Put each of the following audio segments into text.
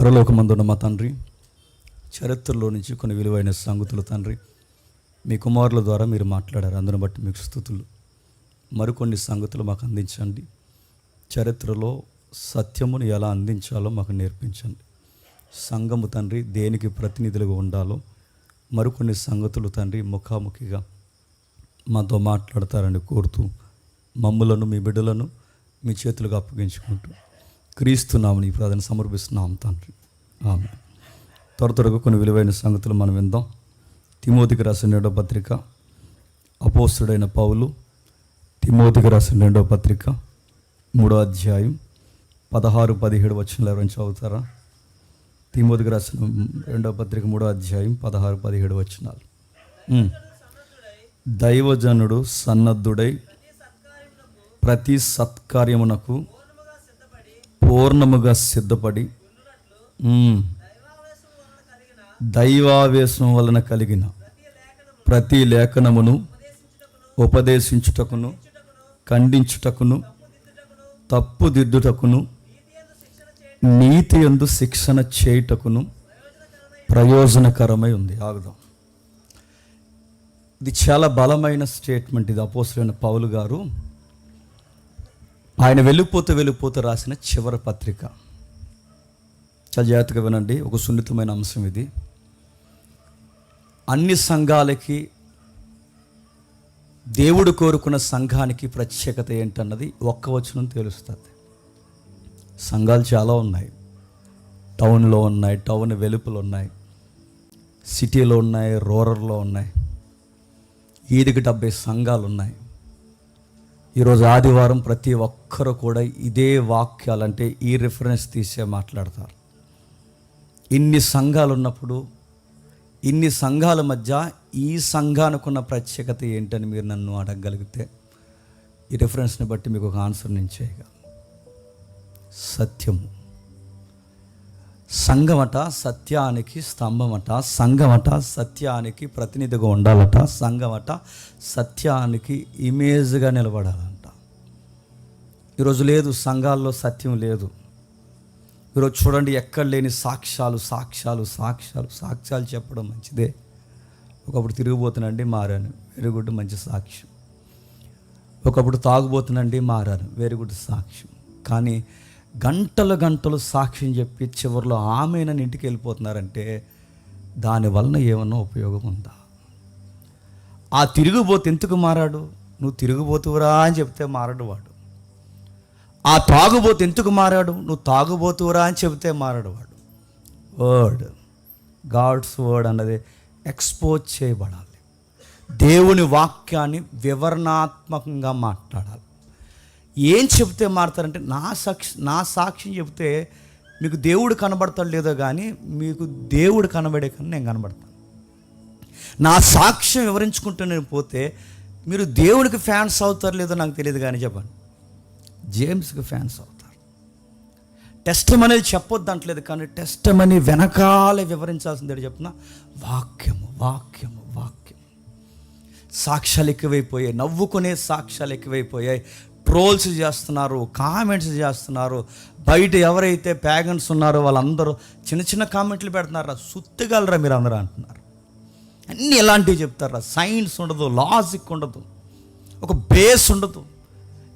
పరలోకమందున్న మా తండ్రి, చరిత్రలో నుంచి కొన్ని విలువైన సంగతులు తండ్రి మీ కుమారుల ద్వారా మీరు మాట్లాడారు. అందును బట్టి మీకు స్తుతులు. మరికొన్ని సంగతులు మాకు అందించండి. చరిత్రలో సత్యమును ఎలా అందించాలో మాకు నేర్పించండి. సంఘము తండ్రి దేనికి ప్రతినిధులుగా ఉండాలో మరికొన్ని సంగతులు తండ్రి ముఖాముఖిగా మాతో మాట్లాడతారని కోరుతూ మమ్ములను మీ బిడ్డలను మీ చేతులుగా అప్పగించుకుంటూ క్రీస్తునామని ఈ ప్రార్థన సమర్పిస్తున్నాం తండ్రి. ఆమె త్వరగా కొన్ని విలువైన సంగతులు మనం విందాం. తిమోతికి రాసిన 2వ పత్రిక, అపోస్తుడైన పౌలు తిమోతికి రాసిన 2వ పత్రిక 3వ అధ్యాయం 16-17 వచనాలు ఎవరైనా చదువుతారా? తిమోతికి రాసిన 2వ పత్రిక 3వ అధ్యాయం 16-17 వచనాలు. దైవజనుడు సన్నద్ధుడై ప్రతి సత్కార్యమునకు పూర్ణముగా సిద్ధపడి దైవావేశం వలన కలిగిన ప్రతి లేఖనమును ఉపదేశించుటకును, ఖండించుటకును, తప్పుదిద్దుటకును, నీతి యందు శిక్షణ చేయుటకును ప్రయోజనకరమై ఉంది. ఆగుదాం. ఇది చాలా బలమైన స్టేట్మెంట్. ఇది అపోస్తలుడైన పౌలు గారు ఆయన వెళ్ళిపోతూ రాసిన చివరి పత్రిక. చాలా జాగ్రత్తగా వినండి. ఒక సున్నితమైన అంశం ఇది. అన్ని సంఘాలకి, దేవుడు కోరుకున్న సంఘానికి ప్రత్యేకత ఏంటన్నది ఒక్క వచనం తెలుస్తుంది. సంఘాలు చాలా ఉన్నాయి. టౌన్లో ఉన్నాయి, టౌన్ వెలుపలు ఉన్నాయి, సిటీలో ఉన్నాయి, రూరల్లో ఉన్నాయి. 70 సంఘాలు ఉన్నాయి. ఈరోజు ఆదివారం ప్రతి ఒక్కరు కూడా ఇదే వాక్యాలంటే ఈ రిఫరెన్స్ తీసే మాట్లాడతారు. ఇన్ని సంఘాలు ఉన్నప్పుడు, ఇన్ని సంఘాల మధ్య ఈ సంఘానికి ఉన్న ప్రత్యేకత ఏంటని మీరు నన్ను అడగగలిగితే ఈ రిఫరెన్స్ని బట్టి మీకు ఒక ఆన్సర్ నేను చేయగలను. సత్యము. సంఘమట సత్యానికి స్తంభమట, సంఘమట సత్యానికి ప్రతినిధిగా ఉండాలట, సంఘమట సత్యానికి ఇమేజ్గా నిలబడాలంట. ఈరోజు లేదు, సంఘాల్లో సత్యం లేదు. ఈరోజు చూడండి, ఎక్కడ లేని సాక్ష్యాలు చెప్పడం మంచిదే. ఒకప్పుడు తిరిగిపోతున్నండి మారాను, వెరీ గుడ్, మంచి సాక్ష్యం. ఒకప్పుడు తాగుబోతున్నండి మారాను, వెరీ గుడ్ సాక్ష్యం. కానీ గంటలు సాక్ష్యం చెప్పి చివరిలో ఆమెనని ఇంటికి వెళ్ళిపోతున్నారంటే దానివలన ఏమన్నా ఉపయోగం ఉందా? ఆ తిరుగుబోతు ఎందుకు మారాడు? నువ్వు తిరుగుబోతువురా అని చెప్తే మారాడు వాడు. ఆ తాగుబోతు ఎందుకు మారాడు? నువ్వు తాగుబోతువురా అని చెబితే మారాడు వాడు. వర్డ్, గాడ్స్ వర్డ్ అన్నది ఎక్స్పోజ్ చేయబడాలి. దేవుని వాక్యాన్ని వివరణాత్మకంగా మాట్లాడాలి. ఏం చెప్తే మారుతారంటే, నా సాక్ష్యం చెప్తే మీకు దేవుడు కనబడతాడు లేదో కానీ మీకు దేవుడు కనబడే కానీ నేను కనబడతాను. నా సాక్ష్యం వివరించుకుంటూ నేను పోతే మీరు దేవుడికి ఫ్యాన్స్ అవుతారు లేదో నాకు తెలియదు కానీ చెప్పండి, జేమ్స్కి ఫ్యాన్స్ అవుతారు. టెస్టిమనీ చెప్పొద్దు అంటలేదు, కానీ టెస్టిమనీ వెనకాలే వివరించాల్సిందే చెప్తున్నా. వాక్యము. సాక్ష్యాలు ఎక్కువైపోయాయి, నవ్వుకునే సాక్ష్యాలు ఎక్కువైపోయాయి. ట్రోల్స్ చేస్తున్నారు, కామెంట్స్ చేస్తున్నారు. బయట ఎవరైతే ప్యాగన్స్ ఉన్నారో వాళ్ళందరూ చిన్న కామెంట్లు పెడుతున్నారా, సుత్తిగలరా మీరు అందరూ అంటున్నారు. అన్నీ ఎలాంటివి చెప్తారా? సైన్స్ ఉండదు, లాజిక్ ఉండదు, ఒక బేస్ ఉండదు,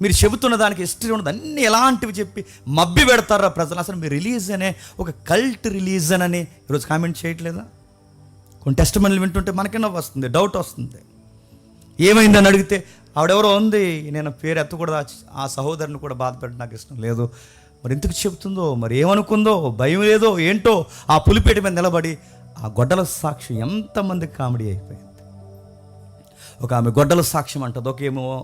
మీరు చెబుతున్న దానికి హిస్టరీ ఉండదు. అన్నీ ఎలాంటివి చెప్పి మబ్బి పెడతారా ప్రజలు. అసలు మీ రిలీజనే ఒక కల్ట్ రిలీజన్ అని ఈరోజు కామెంట్ చేయట్లేదా? కొన్ని టెస్టిమనీలు వింటుంటే మనకైనా వస్తుంది, డౌట్ వస్తుంది. ఏమైందని అడిగితే ఆవిడెవరో ఉంది, నేను పేరు ఎత్తకూడదు, ఆ సహోదరుని కూడా బాధపెట్టడం నాకు ఇష్టం లేదు. మరి ఎందుకు చెబుతుందో, మరి ఏమనుకుందో, భయం లేదో ఏంటో, ఆ పులిపేట మీద నిలబడి ఆ గొడ్డల సాక్ష్యం ఎంతమందికి కామెడీ అయిపోయింది. ఒక ఆమె గొడ్డల సాక్ష్యం అంటుంది,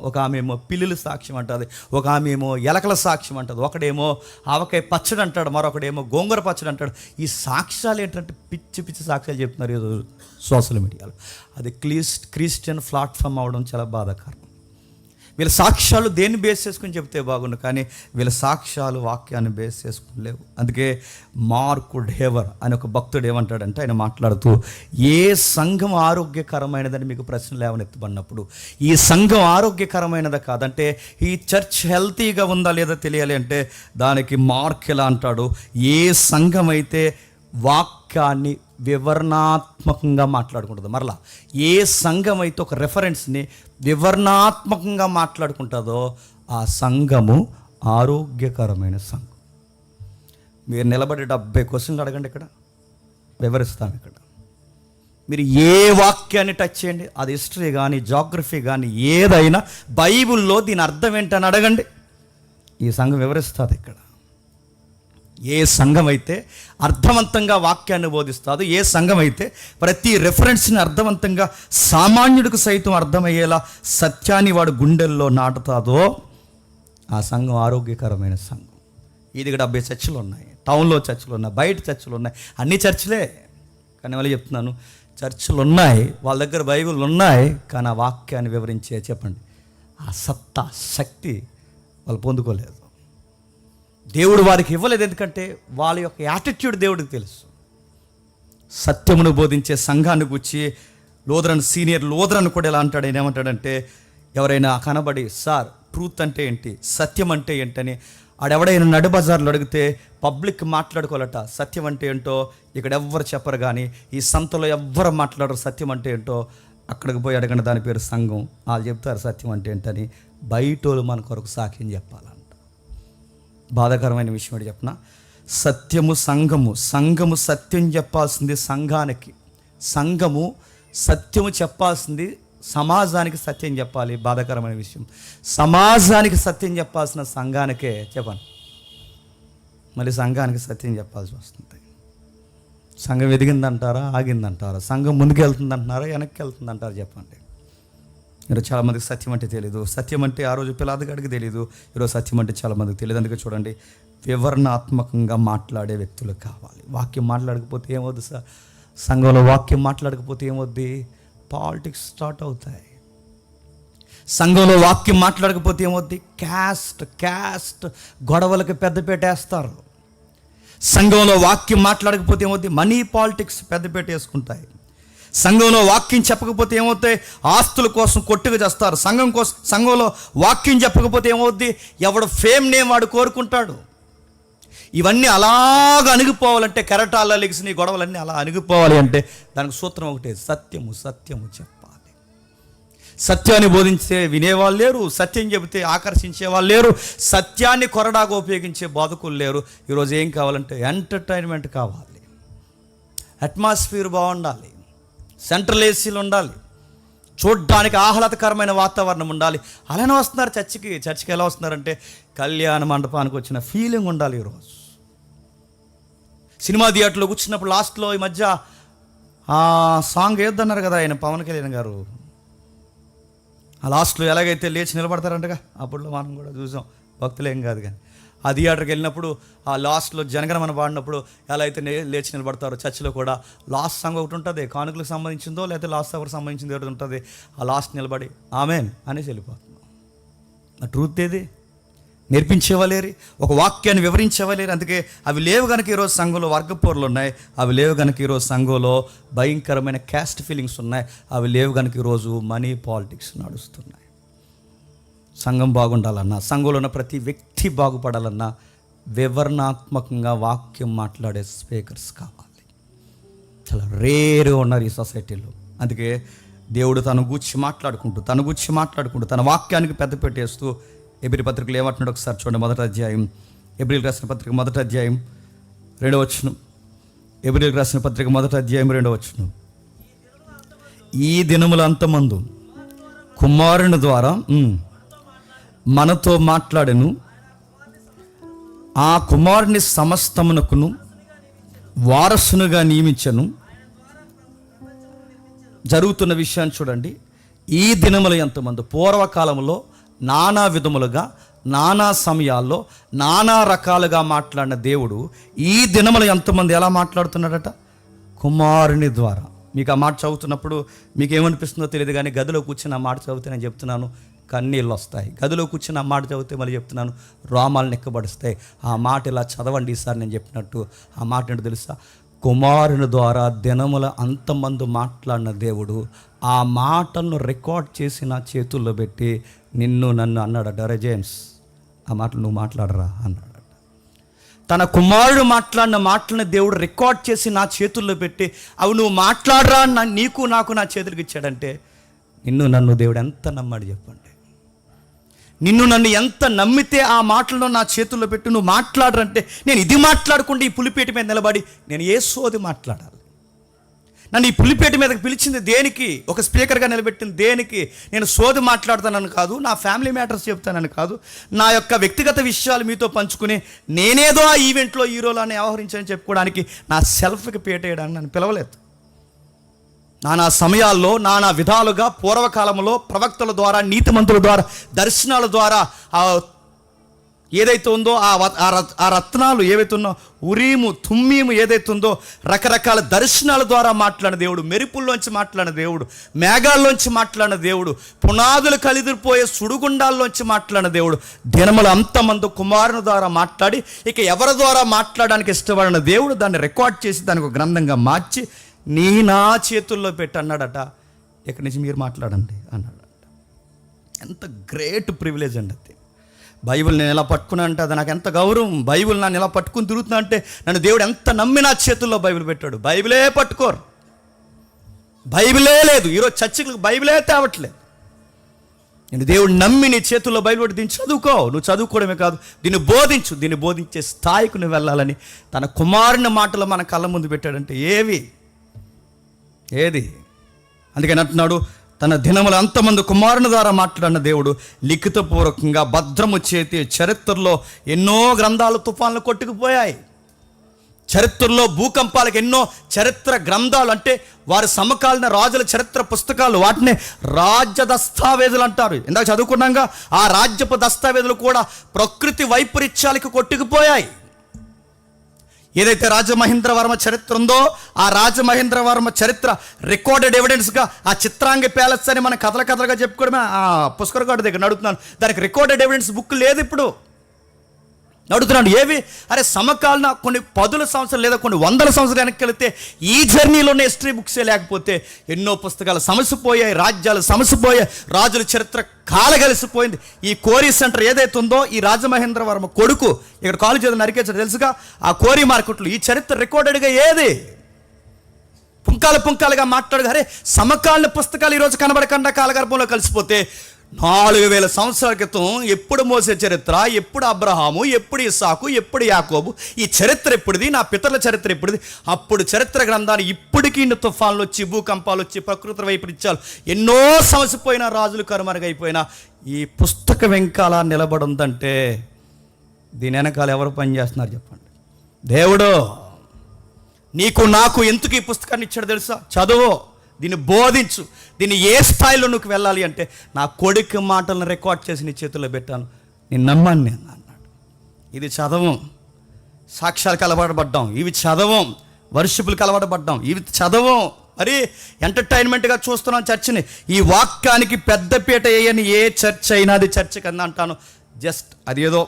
ఒక ఆమె ఏమో పిల్లుల సాక్ష్యం అంటుంది, ఒక ఆమె ఏమో ఎలకల సాక్ష్యం అంటుంది, ఒకడేమో ఆవకాయ పచ్చడి అంటాడు, మరొకడేమో గోంగూర పచ్చడి అంటాడు. ఈ సాక్ష్యాలు ఏంటంటే పిచ్చి సాక్ష్యాలు చెప్తున్నారు ఈరోజు సోషల్ మీడియాలో. అది క్రిస్టియన్ ప్లాట్ఫామ్ అవడం చాలా బాధాకరం. వీళ్ళ సాక్ష్యాలు దేన్ని బేస్ చేసుకుని చెప్తే బాగుండు, కానీ వీళ్ళ సాక్ష్యాలు వాక్యాన్ని బేస్ చేసుకుని లేవు. అందుకే మార్కు డేవర్ అని ఒక భక్తుడు ఏమంటాడంటే, ఆయన మాట్లాడుతూ, ఏ సంఘం ఆరోగ్యకరమైనదని మీకు ప్రశ్న లేవనెత్తబడినప్పుడు, ఈ సంఘం ఆరోగ్యకరమైనదా కాదంటే, ఈ చర్చ్ హెల్తీగా ఉందా లేదా తెలియాలి అంటే దానికి మార్క్ ఎలా అంటాడు, ఏ సంఘం అయితే వాక్యాన్ని వివరణాత్మకంగా మాట్లాడుకుంటుంది, మరలా ఏ సంఘం అయితే ఒక రెఫరెన్స్ని వివరణాత్మకంగా మాట్లాడుకుంటుందో ఆ సంఘము ఆరోగ్యకరమైన సంఘం. మీరు నిలబడి 70 క్వశ్చన్లు అడగండి, ఇక్కడ వివరిస్తాం. ఇక్కడ మీరు ఏ వాక్యాన్ని టచ్ చేయండి, అది హిస్టరీ కానీ జాగ్రఫీ కానీ ఏదైనా, బైబిల్లో దీని అర్థం ఏంటని అడగండి, ఈ సంఘం వివరిస్తుంది. ఇక్కడ ఏ సంఘం అయితే అర్థవంతంగా వాక్యాన్ని బోధిస్తాదో, ఏ సంఘం అయితే ప్రతి రెఫరెన్స్ని అర్థవంతంగా సామాన్యుడికి సైతం అర్థమయ్యేలా సత్యాన్ని వాడు గుండెల్లో నాటుతాదో ఆ సంఘం ఆరోగ్యకరమైన సంఘం. ఇది 70 చర్చిలు ఉన్నాయి, టౌన్లో చర్చిలు ఉన్నాయి, బయట చర్చిలు ఉన్నాయి, అన్ని చర్చిలే. కానీ వాళ్ళు చెప్తున్నాను, చర్చిలు ఉన్నాయి, వాళ్ళ దగ్గర బైబిల్ ఉన్నాయి, కానీ ఆ వాక్యాన్ని వివరించే చెప్పండి ఆ సత్తా శక్తి వాళ్ళు పొందుకోలేదు. దేవుడు వారికి ఇవ్వలేదు, ఎందుకంటే వాళ్ళ యొక్క యాటిట్యూడ్ దేవుడికి తెలుసు. సత్యమును బోధించే సంఘాన్ని గురించి లోదరన్ సీనియర్ లోదరన్ కూడా ఎలా అంటాడు, ఆయన ఏమంటాడంటే, ఎవరైనా కనబడి సార్ ట్రూత్ అంటే ఏంటి, సత్యం అంటే ఏంటని ఆడెవడైనా నడి బజార్లో అడిగితే పబ్లిక్ మాట్లాడుకోవాలట సత్యం అంటే ఏంటో. ఇక్కడ ఎవ్వరు చెప్పరు, కానీ ఈ సంతలో ఎవ్వరు మాట్లాడరు సత్యం అంటే ఏంటో. అక్కడికి పోయి అడగండి, దాని పేరు సంఘం, వాళ్ళు చెప్తారు సత్యం అంటే ఏంటని. బయటోళ్ళు మన కొరకు సాక్ష్యం చెప్పాలంట. బాధాకరమైన విషయం ఏంటి చెప్పిన, సత్యము సంఘము సత్యం చెప్పాల్సింది సంఘానికి, సంఘము సత్యము చెప్పాల్సింది సమాజానికి సత్యం చెప్పాలి. బాధాకరమైన విషయం, సమాజానికి సత్యం చెప్పాల్సిన సంఘానికే చెప్పండి మళ్ళీ సంఘానికి సత్యం చెప్పాల్సి వస్తుంది. సంఘం ఎదిగిందంటారా, ఆగిందంటారా, సంఘం ముందుకు వెళ్తుందంటున్నారా, వెనక్కి వెళ్తుందంటారా చెప్పండి. ఈరోజు చాలామందికి సత్యం అంటే తెలీదు. సత్యం అంటే ఆ రోజు పిల్లాదిగాడికి తెలీదు, ఈరోజు సత్యం అంటే చాలామందికి తెలియదు. అందుకే చూడండి, వివరణాత్మకంగా మాట్లాడే వ్యక్తులు కావాలి. వాక్యం మాట్లాడకపోతే ఏమవుద్ది సార్, సంఘంలో వాక్యం మాట్లాడకపోతే ఏమవుద్ది, పాలిటిక్స్ స్టార్ట్ అవుతాయి. సంఘంలో వాక్యం మాట్లాడకపోతే ఏమవుద్ది, క్యాస్ట్ గొడవలకు పెద్దపేట వేస్తారు. సంఘంలో వాక్యం మాట్లాడకపోతే ఏమవుద్ది, మనీ పాలిటిక్స్ పెద్దపేట వేసుకుంటాయి. సంఘంలో వాక్యం చెప్పకపోతే ఏమవుతాయి, ఆస్తుల కోసం కొట్టుకు చేస్తారు. సంఘంలో వాక్యం చెప్పకపోతే ఏమవుద్ది, ఎవడు ఫేమ్ నేమ్ వాడు కోరుకుంటాడు. ఇవన్నీ అలాగ అణిగిపోవాలంటే, కెరటాల్లో లెగిసిన ఈ గొడవలన్నీ అలా అణిగిపోవాలి అంటే దానికి సూత్రం ఒకటే, సత్యము చెప్పాలి. సత్యాన్ని బోధించే వినేవాళ్ళు లేరు, సత్యం చెబితే ఆకర్షించే వాళ్ళు లేరు, సత్యాన్ని కొరడాగా ఉపయోగించే బాధకులు లేరు. ఈరోజు ఏం కావాలంటే ఎంటర్టైన్మెంట్ కావాలి, అట్మాస్ఫియర్ బాగుండాలి, సెంట్రల్ ఏసీలు ఉండాలి, చూడ్డానికి ఆహ్లాదకరమైన వాతావరణం ఉండాలి. అలానే వస్తున్నారు చర్చికి ఎలా వస్తున్నారంటే కళ్యాణ మండపానికి వచ్చిన ఫీలింగ్ ఉండాలి. ఈరోజు సినిమా థియేటర్లో కూర్చున్నప్పుడు లాస్ట్లో ఈ మధ్య ఆ సాంగ్ ఏదన్నారు కదా ఆయన పవన్ కళ్యాణ్ గారు, ఆ లాస్ట్లో ఎలాగైతే లేచి నిలబడతారంటగా, అప్పుడు మనం కూడా చూసాం, భక్తులేం కాదు కానీ. ఆ థియేటర్కి వెళ్ళినప్పుడు ఆ లాస్ట్లో జనగణమన పాడినప్పుడు ఎలా అయితే లేచి నిలబడతారో, చర్చిలో కూడా లాస్ట్ సాంగ్ ఒకటి ఉంటుంది, కానుకలకు సంబంధించిందో లేకపోతే లాస్ట్ అవర్ సంబంధించింది ఒకటి ఉంటుంది. ఆ లాస్ట్ నిలబడి ఆమెన్ అనేసి వెళ్ళిపోతున్నాం. ఆ ట్రూత్ ఏది, నేర్పించేవాళ్ళేరి, ఒక వాక్యాన్ని వివరించేవాళ్ళేరి. అందుకే అవి లేవు కనుక ఈరోజు సంఘంలో వర్గపోర్లు ఉన్నాయి, అవి లేవు కనుక ఈరోజు సంఘంలో భయంకరమైన క్యాస్ట్ ఫీలింగ్స్ ఉన్నాయి, అవి లేవు కనుక ఈరోజు మనీ పాలిటిక్స్ నడుస్తున్నాయి. సంఘం బాగుండాలన్నా, సంఘంలో ఉన్న ప్రతి వ్యక్తి బాగుపడాలన్నా వివరణాత్మకంగా వాక్యం మాట్లాడే స్పీకర్స్ కావాలి. చాలా రేరుగా ఉన్నారు ఈ సొసైటీలో. అందుకే దేవుడు తన గూర్చి మాట్లాడుకుంటూ తన వాక్యానికి పెద్ద పెట్టేస్తూ ఎబ్రీ పత్రికలు ఏమంటున్నాడు ఒకసారి చూడండి. మొదటి అధ్యాయం, ఎబ్రీలకు రాసిన పత్రిక మొదటి అధ్యాయం 2వ వచనం. ఎబ్రీలకు రాసిన పత్రిక మొదటి అధ్యాయం 2వ వచనం. ఈ దినముల అంతమందు కుమారుని ద్వారా మనతో మాట్లాడెను, ఆ కుమారుని సమస్తమునకును వారసునుగా నియమించను. జరుగుతున్న విషయాన్ని చూడండి. ఈ దినముల ఎంతమంది, పూర్వకాలంలో నానా విధములుగా నానా సమయాల్లో నానా రకాలుగా మాట్లాడిన దేవుడు ఈ దినముల ఎంతమంది ఎలా మాట్లాడుతున్నాడట, కుమారుని ద్వారా. మీకు ఆ మాట చదువుతున్నప్పుడు మీకు ఏమనిపిస్తుందో తెలియదు, కానీ గదిలో కూర్చుని ఆ మాట చదివితే నేను చెప్తున్నాను, కన్నీళ్ళు వస్తాయి. గదిలో కూర్చుని ఆ మాట చదివితే మళ్ళీ చెప్తున్నాను, రోమాలు నెక్కబడుస్తాయి. ఆ మాట ఇలా చదవండి ఈసారి నేను చెప్పినట్టు. ఆ మాట ఏంటో తెలుసా? కుమారుని ద్వారా దినముల అంతమంది మాట్లాడిన దేవుడు ఆ మాటలను రికార్డ్ చేసి నా చేతుల్లో పెట్టి నిన్ను నన్ను అన్నాడట, రే జేమ్స్ ఆ మాటలు నువ్వు మాట్లాడరా అన్నాడట. తన కుమారుడు మాట్లాడిన మాటలను దేవుడు రికార్డ్ చేసి నా చేతుల్లో పెట్టి అవి నువ్వు మాట్లాడరా నీకు నాకు నా చేతులకు ఇచ్చాడంటే నిన్ను నన్ను దేవుడు ఎంత నమ్మాడు చెప్పండి. నిన్ను నన్ను ఎంత నమ్మితే ఆ మాటలను నా చేతుల్లో పెట్టి నువ్వు మాట్లాడరంటే నేను ఇది మాట్లాడకుండా ఈ పులిపేట మీద నిలబడి నేను ఏ సోది మాట్లాడాలి? నన్ను ఈ పులిపేట మీదకి పిలిచింది దేనికి? ఒక స్పీకర్గా నిలబెట్టింది దేనికి? నేను సోది మాట్లాడుతానని కాదు, నా ఫ్యామిలీ మ్యాటర్స్ చెప్తానని కాదు, నా యొక్క వ్యక్తిగత విషయాలు మీతో పంచుకుని నేనేదో ఆ ఈవెంట్లో హీరోలో వ్యవహరించని చెప్పుకోవడానికి నా సెల్ఫ్కి పేట వేయడానికి నన్ను పిలవలేదు. నానా సమయాల్లో నానా విధాలుగా పూర్వకాలంలో ప్రవక్తల ద్వారా, నీతిమంతుల ద్వారా, దర్శనాల ద్వారా ఏదైతే ఉందో ఆ రత్నాలు ఏవైతే ఉన్నో, ఉరీము తుమ్మీము ఏదైతే ఉందో, రకరకాల దర్శనాల ద్వారా మాట్లాడిన దేవుడు, మెరుపుల్లోంచి మాట్లాడిన దేవుడు, మేఘాల్లోంచి మాట్లాడిన దేవుడు, పునాదులు కలిదిరిపోయే సుడుగుండాల్లోంచి మాట్లాడిన దేవుడు, దినముల అంతమంది కుమారుని ద్వారా మాట్లాడి ఇక ఎవరి ద్వారా మాట్లాడడానికి ఇష్టపడిన దేవుడు దాన్ని రికార్డ్ చేసి దానికి ఒక గ్రంథంగా మార్చి నా చేతుల్లో పెట్టి అన్నాడట, ఇక్కడి నుంచి మీరు మాట్లాడండి అన్నాడట. ఎంత గ్రేట్ ప్రివిలేజ్ అండి అది. బైబిల్ నేను ఎలా పట్టుకున్నా అంటే అది నాకు ఎంత గౌరవం. బైబిల్ నన్ను ఎలా పట్టుకుని తిరుగుతున్నా అంటే నన్ను దేవుడు ఎంత నమ్మి నా చేతుల్లో బైబిల్ పెట్టాడు. బైబిలే పట్టుకోరు, బైబిలే లేదు. ఈరోజు చర్చికి బైబిలే తేవట్లేదు. నేను దేవుడు నమ్మి నీ చేతుల్లో బైబిల్ పెట్టి దీన్ని చదువుకో. నువ్వు చదువుకోవడమే కాదు, దీన్ని బోధించు. దీన్ని బోధించే స్థాయికి నువ్వు వెళ్ళాలని తన కుమారుని మాటలు మన కళ్ళ ముందు పెట్టాడంటే ఏది? అందుకని అంటున్నాడు, తన దినముల అంతమంది కుమారుని ద్వారా మాట్లాడిన దేవుడు లిఖితపూర్వకంగా భద్రము చేతి చరిత్రలో ఎన్నో గ్రంథాలు తుఫాన్లు కొట్టుకుపోయాయి. చరిత్రలో భూకంపాలకు ఎన్నో చరిత్ర గ్రంథాలు, అంటే వారి సమకాలీన రాజుల చరిత్ర పుస్తకాలు, వాటిని రాజ్య దస్తావేజులు అంటారు. ఇందాక చదువుకున్నాగా ఆ రాజ్యపు దస్తావేజులు కూడా ప్రకృతి వైపరీత్యాలకు కొట్టుకుపోయాయి. ఏదైతే రాజమహేంద్రవర్మ చరిత్ర ఉందో ఆ రాజమహేంద్రవర్మ చరిత్ర రికార్డెడ్ ఎవిడెన్స్గా ఆ చిత్రాంగి ప్యాలెస్ అని మన కథలుగా చెప్పుకోవడమే ఆ పుష్కరగాడు దగ్గర నడుపుతున్నాను. దానికి రికార్డెడ్ ఎవిడెన్స్ బుక్ లేదు ఇప్పుడు. నడుతున్నాడు ఏవి? అరే సమకాలీన కొన్ని 10 సంవత్సరాలు లేదా కొన్ని 100 సంవత్సరాలు వెనక్కి వెళితే ఈ జర్నీలోనే హిస్టరీ బుక్సే లేకపోతే ఎన్నో పుస్తకాలు సమసిపోయాయి, రాజ్యాలు సమసిపోయాయి, రాజుల చరిత్ర కాలగలిసిపోయింది. ఈ కోరీ సెంటర్ ఏదైతే ఉందో ఈ రాజమహేంద్రవర్మ కొడుకు ఇక్కడ కాలేజ్ ఏదో నరికేసాడు తెలుసుగా, ఆ కోరీ మార్కెట్లో ఈ చరిత్ర రికార్డెడ్గా ఏది? పుంకాలుగా మాట్లాడు. అరే సమకాలీన పుస్తకాలు ఈరోజు కనబడకుండా కాలగర్భంలో కలిసిపోతే 4000 సంవత్సరాల క్రితం ఎప్పుడు మోసే చరిత్ర, ఎప్పుడు అబ్రహాము, ఎప్పుడు ఇస్సాకు, ఎప్పుడు యాకోబు, ఈ చరిత్ర ఎప్పుడుది, నా పితరుల చరిత్ర ఎప్పుడుది, అప్పుడు చరిత్ర గ్రంథాన్ని ఇప్పటికీ ఇన్ని తుఫాన్లు వచ్చి, భూకంపాలు వచ్చి, ప్రకృతి వైపరీత్యాలు ఎన్నో సమసిపోయిన, రాజులు కనుమరుగైపోయినా ఈ పుస్తకం వెంకాల నిలబడుందంటే దీని వెనకాల ఎవరు పనిచేస్తున్నారు చెప్పండి? దేవుడు నీకు నాకు ఎందుకు ఈ పుస్తకాన్ని ఇచ్చాడు తెలుసా? చదువు, దీన్ని బోధించు. దీన్ని ఏ స్థాయిలో నువ్వు వెళ్ళాలి అంటే నా కొడుకు మాటలను రికార్డ్ చేసి నీ చేతుల్లో పెట్టాను, నేను నమ్మాను నేను అన్నాడు. ఇది చదవం, సాక్ష్యాలు కలబడబడ్డాం, ఇవి చదవం, వర్షిపులు కలబడబడ్డాం, ఇవి చదవం. మరి ఎంటర్టైన్మెంట్గా చూస్తున్నాం చర్చిని. ఈ వాక్యానికి పెద్దపీట వేయని ఏ చర్చ్ అయినా అది చర్చ్ కింద అంటాను. జస్ట్ అది ఏదో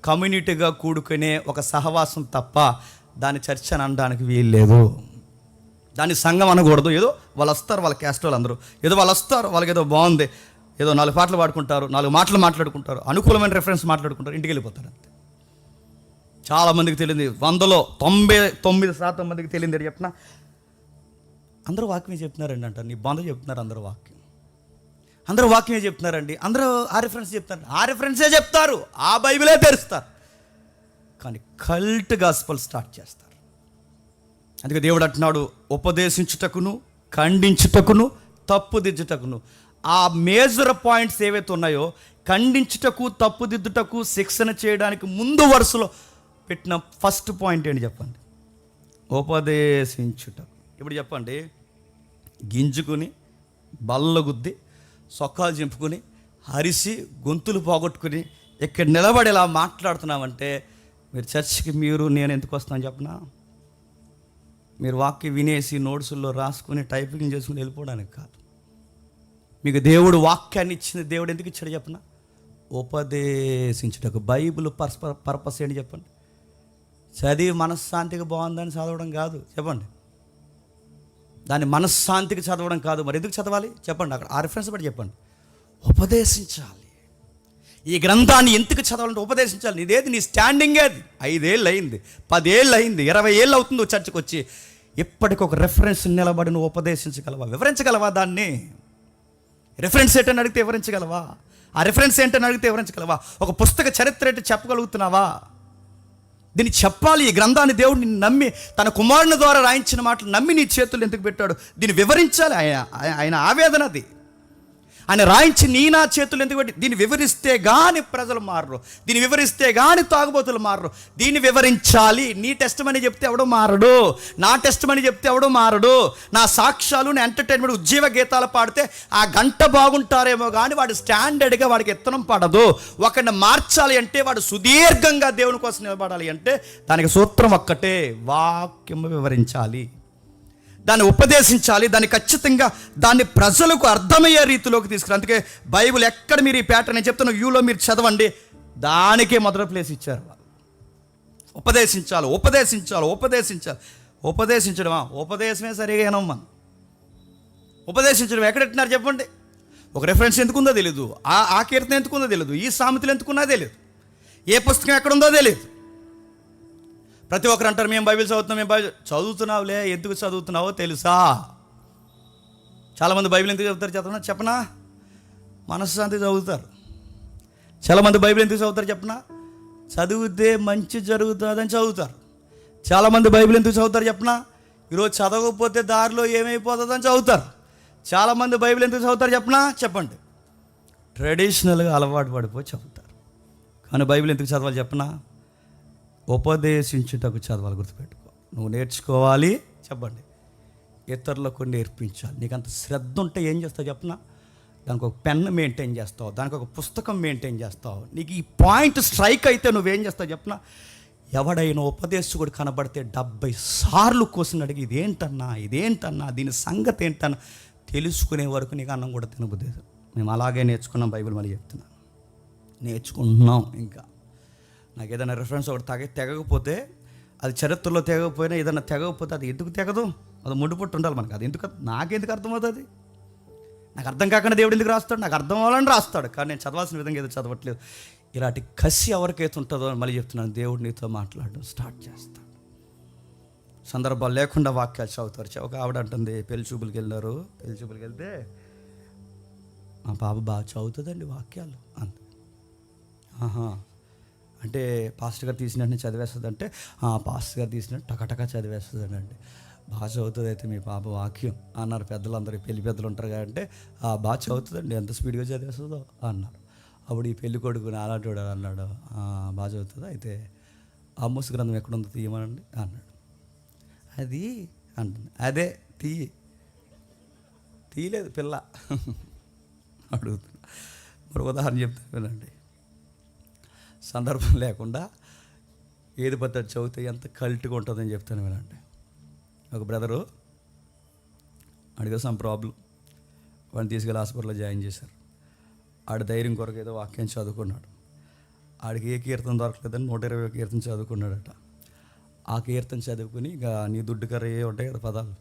కమ్యూనిటీగా కూడుకునే ఒక సహవాసం తప్ప దాని చర్చ్ అని అనడానికి వీల్లేదు. దాన్ని సంఘం అనకూడదు. ఏదో వాళ్ళు వస్తారు, వాళ్ళ క్యాస్ట్ వాళ్ళు అందరూ ఏదో వాళ్ళు వస్తారు, వాళ్ళకి ఏదో బాగుంది, ఏదో 4 పాటలు పాడుకుంటారు, 4 మాటలు మాట్లాడుకుంటారు, అనుకూలమైన రెఫరెన్స్ మాట్లాడుకుంటారు, ఇంటికి వెళ్ళిపోతారు అంతే. చాలామందికి తెలియదు, 100లో 99% మందికి తెలియదు. చెప్పిన అందరూ వాక్యమే చెప్తున్నారండి అంటారు. నీ బంధు చెప్తున్నారు, అందరూ వాక్యమే చెప్తున్నారండి, అందరూ ఆ రెఫరెన్స్ చెప్తారు, ఆ రెఫరెన్సే చెప్తారు, ఆ బైబిలే తెరుస్తారు, కానీ కల్ట్ గాస్పల్ స్టార్ట్ చేస్తారు. అందుకే దేవుడు అంటున్నాడు, ఉపదేశించుటకును, ఖండించుటకును, తప్పుదిద్దుటకును. ఆ మేజర్ పాయింట్స్ ఏవైతే ఉన్నాయో ఖండించుటకు, తప్పుదిద్దుటకు, శిక్షణ చేయడానికి ముందు వరుసలో పెట్టిన ఫస్ట్ పాయింట్ ఏంటి చెప్పండి? ఉపదేశించుటకు. ఇప్పుడు చెప్పండి, గింజుకుని, బల్లగుద్ది, సొక్కాలు చింపుకుని, అరిసి, గొంతులు పోగొట్టుకుని ఇక్కడ నిలబడి ఇలా మాట్లాడుతున్నామంటే మీరు చర్చికి నేను ఎందుకు వస్తున్నాను చెప్పనా? మీరు వాక్యం వినేసి నోట్సుల్లో రాసుకుని టైపింగ్ చేసుకుని వెళ్ళిపోవడానికి కాదు. మీకు దేవుడు వాక్యాన్ని ఇచ్చింది. దేవుడు ఎందుకు ఇచ్చాడు చెప్పనా? ఉపదేశించుటకు. బైబిల్ పర్పస్ ఏంటి చెప్పండి? చదివి మనశ్శాంతికి బాగుందని చదవడం కాదు. చెప్పండి, దాన్ని మనశ్శాంతికి చదవడం కాదు. మరి ఎందుకు చదవాలి చెప్పండి? అక్కడ ఆ రిఫరెన్స్ బట్టి చెప్పండి. ఉపదేశించాలి. ఈ గ్రంథాన్ని ఎందుకు చదవాలంటే ఉపదేశించాలి. ఇదేది నీ స్టాండింగ్ అది 5 ఏళ్ళు అయింది, 10 ఏళ్ళు అయింది, 20 ఏళ్ళు అవుతుంది చర్చకు వచ్చి. ఇప్పటికి ఒక రెఫరెన్స్ నిలబడి నువ్వు ఉపదేశించగలవా? వివరించగలవా? దాన్ని రెఫరెన్స్ ఏంటని అడిగితే వివరించగలవా? ఆ రెఫరెన్స్ ఏంటని అడిగితే వివరించగలవా? ఒక పుస్తక చరిత్ర ఏంటో చెప్పగలుగుతున్నావా? దీన్ని చెప్పాలి. ఈ గ్రంథాన్ని దేవుడు నిన్ను నమ్మి తన కుమారుని ద్వారా రాయించిన మాటలు నమ్మి నీ చేతులు ఎందుకు పెట్టాడు? దీన్ని వివరించాలి. ఆయన ఆవేదన అది. ఆయన రాయించి నీ నా చేతులు ఎందుకు పెట్టి దీన్ని వివరిస్తే కానీ ప్రజలు మారరు, దీన్ని వివరిస్తే కానీ తాగుబోతులు మారరు. దీన్ని వివరించాలి. నీ టెస్టిమనీ చెప్తే ఎవడో మారడు, నా టెస్టిమనీ చెప్తే ఎవడో మారడు. నా సాక్ష్యాలు, నా ఎంటర్టైన్మెంట్, ఉజ్జీవ గీతాలు పాడితే ఆ గంట బాగుంటారేమో కానీ వాడు స్టాండర్డ్గా వాడికి ఎత్తనం పడదు. ఒకరిని మార్చాలి అంటే వాడు సుదీర్ఘంగా దేవుని కోసం నిలబడాలి అంటే దానికి సూత్రం ఒక్కటే, వాక్యము వివరించాలి, దాన్ని ఉపదేశించాలి, దాన్ని ఖచ్చితంగా దాన్ని ప్రజలకు అర్థమయ్యే రీతిలోకి తీసుకురా. అందుకే బైబిల్ ఎక్కడ మీరు ఈ ప్యాటర్న్ నేను చెప్తున్నా వ్యూలో మీరు చదవండి, దానికే మొదటి ప్లేస్ ఇచ్చారు. ఉపదేశించాలి, ఉపదేశించాలి, ఉపదేశించాలి. ఉపదేశించడమా? ఉపదేశమే సరిగానమ్మా. ఉపదేశించడం ఎక్కడెట్టినారు చెప్పండి? ఒక రెఫరెన్స్ ఎందుకుందో తెలియదు, ఆ కీర్తన ఎందుకుందో తెలియదు, ఈ సామెతలు ఎందుకున్నా తెలియదు, ఏ పుస్తకం ఎక్కడుందో తెలియదు. ప్రతి ఒక్కరు అంటారు మేము బైబిల్ చదువుతున్నాం, మేము బైబిల్ చదువుతున్నావులే, ఎందుకు చదువుతున్నావో తెలుసా? చాలామంది బైబిల్ ఎందుకు చదువుతారు చెప్పనా? మనశ్శాంతి చదువుతారు. చాలామంది బైబిల్ ఎందుకు చదువుతారు చెప్పనా? చదివితే మంచి జరుగుతుందని చదువుతారు. చాలామంది బైబిల్ ఎందుకు చదువుతారు చెప్పనా? ఈరోజు చదవకపోతే దారిలో ఏమైపోతుందని చదువుతారు. చాలామంది బైబిల్ ఎందుకు చదువుతారు చెప్పనా? చెప్పండి, ట్రెడిషనల్గా అలవాటు పడిపోయి చదువుతారు. కానీ బైబిల్ ఎందుకు చదవాలి చెప్పనా? ఉపదేశించుటకు చదవాలి. గుర్తుపెట్టుకో, నువ్వు నేర్చుకోవాలి, చెప్పండి, ఇతరులకు నేర్పించాలి. నీకు అంత శ్రద్ధ ఉంటే ఏం చేస్తావు చెప్పనా? దానికి ఒక పెన్ మెయింటైన్ చేస్తావు, దానికి ఒక పుస్తకం మెయింటైన్ చేస్తావు. నీకు ఈ పాయింట్ స్ట్రైక్ అయితే నువ్వేం చేస్తావు చెప్పనా? ఎవడైనా ఉపదేశకుడు కనబడితే 70 సార్లు క్వశ్చన్ అడిగి ఇదేంటన్నా దీని సంగతి ఏంటన్నా తెలుసుకునే వరకు నీకు అన్నం కూడా తినబుద్ది. మేము అలాగే నేర్చుకున్నాం. బైబిల్ మళ్ళీ చెప్తున్నా, నేర్చుకుంటున్నాం. ఇంకా నాకు ఏదైనా రెఫరెన్స్ ఒకటి తెగకపోతే, అది చరిత్రలో తెగకపోయినా ఏదైనా తెగకపోతే అది ఎందుకు తెగదు? అది ముడిపట్టు ఉండాలి మనకు. అది ఎందుకు, నాకెందుకు అర్థమవుతుంది? నాకు అర్థం కాకుండా దేవుడు ఎందుకు రాస్తాడు? నాకు అర్థం అవ్వాలని రాస్తాడు, కానీ నేను చదవాల్సిన విధంగా ఏదో చదవట్లేదు. ఇలాంటి కసి ఎవరికైతే ఉంటుందో మళ్ళీ చెప్తున్నాను, దేవుడు నీతో మాట్లాడడం స్టార్ట్ చేస్తాడు. సందర్భాలు లేకుండా వాక్యాలు చదువుతారు. ఒక ఆవిడ అంటుంది, పెళ్లి చూపులకి వెళ్ళారు. పెళ్లి చూపులకి వెళ్తే మా పాప బాగా చదువుతుందండి వాక్యాలు అంత. అంటే పాస్టర్ గారు తీసినట్టు చదివేస్తుంది అంటే, పాస్టర్ గారు తీసినట్టు టకటకా చదివేస్తుంది అండి. బాగా చదువుతుంది అయితే మీ పాప వాక్యం అన్నారు పెద్దలందరూ. పెళ్లి పెద్దలు ఉంటారు కాబట్టి బాగా చదువుతుందండి, ఎంత స్పీడ్గా చదివేస్తుందో అన్నారు. అప్పుడు ఈ పెళ్లి కొడుకుని అలాంటి వాడు అన్నాడు, బాగా చదువుతుంది అయితే ఆమోస్ గ్రంథం ఎక్కడుందో తీయమనండి అన్నాడు. అది అంటుంది, అదే తీయలేదు పిల్ల అడుగుతున్నా. మరొక ఉదాహరణ చెప్తాను వినండి. సందర్భం లేకుండా ఏది పద్ధతి చదివితే ఎంత కల్ట్గా ఉంటుందని చెప్తాను వినండి. ఒక బ్రదరు అడిగే సమ్ ప్రాబ్లం, వాడిని తీసుకెళ్ళి హాస్పిటల్లో జాయిన్ చేశారు. ఆడి ధైర్యం కొరకు ఏదో వాక్యం చదువుకున్నాడు. ఆడికి ఏ కీర్తన దొరకలేదని 120 కీర్తన చదువుకున్నాడట. ఆ కీర్తన చదువుకుని ఇక నీ దుడ్డు కర్ర ఏ ఉంటాయి కదా పదాలు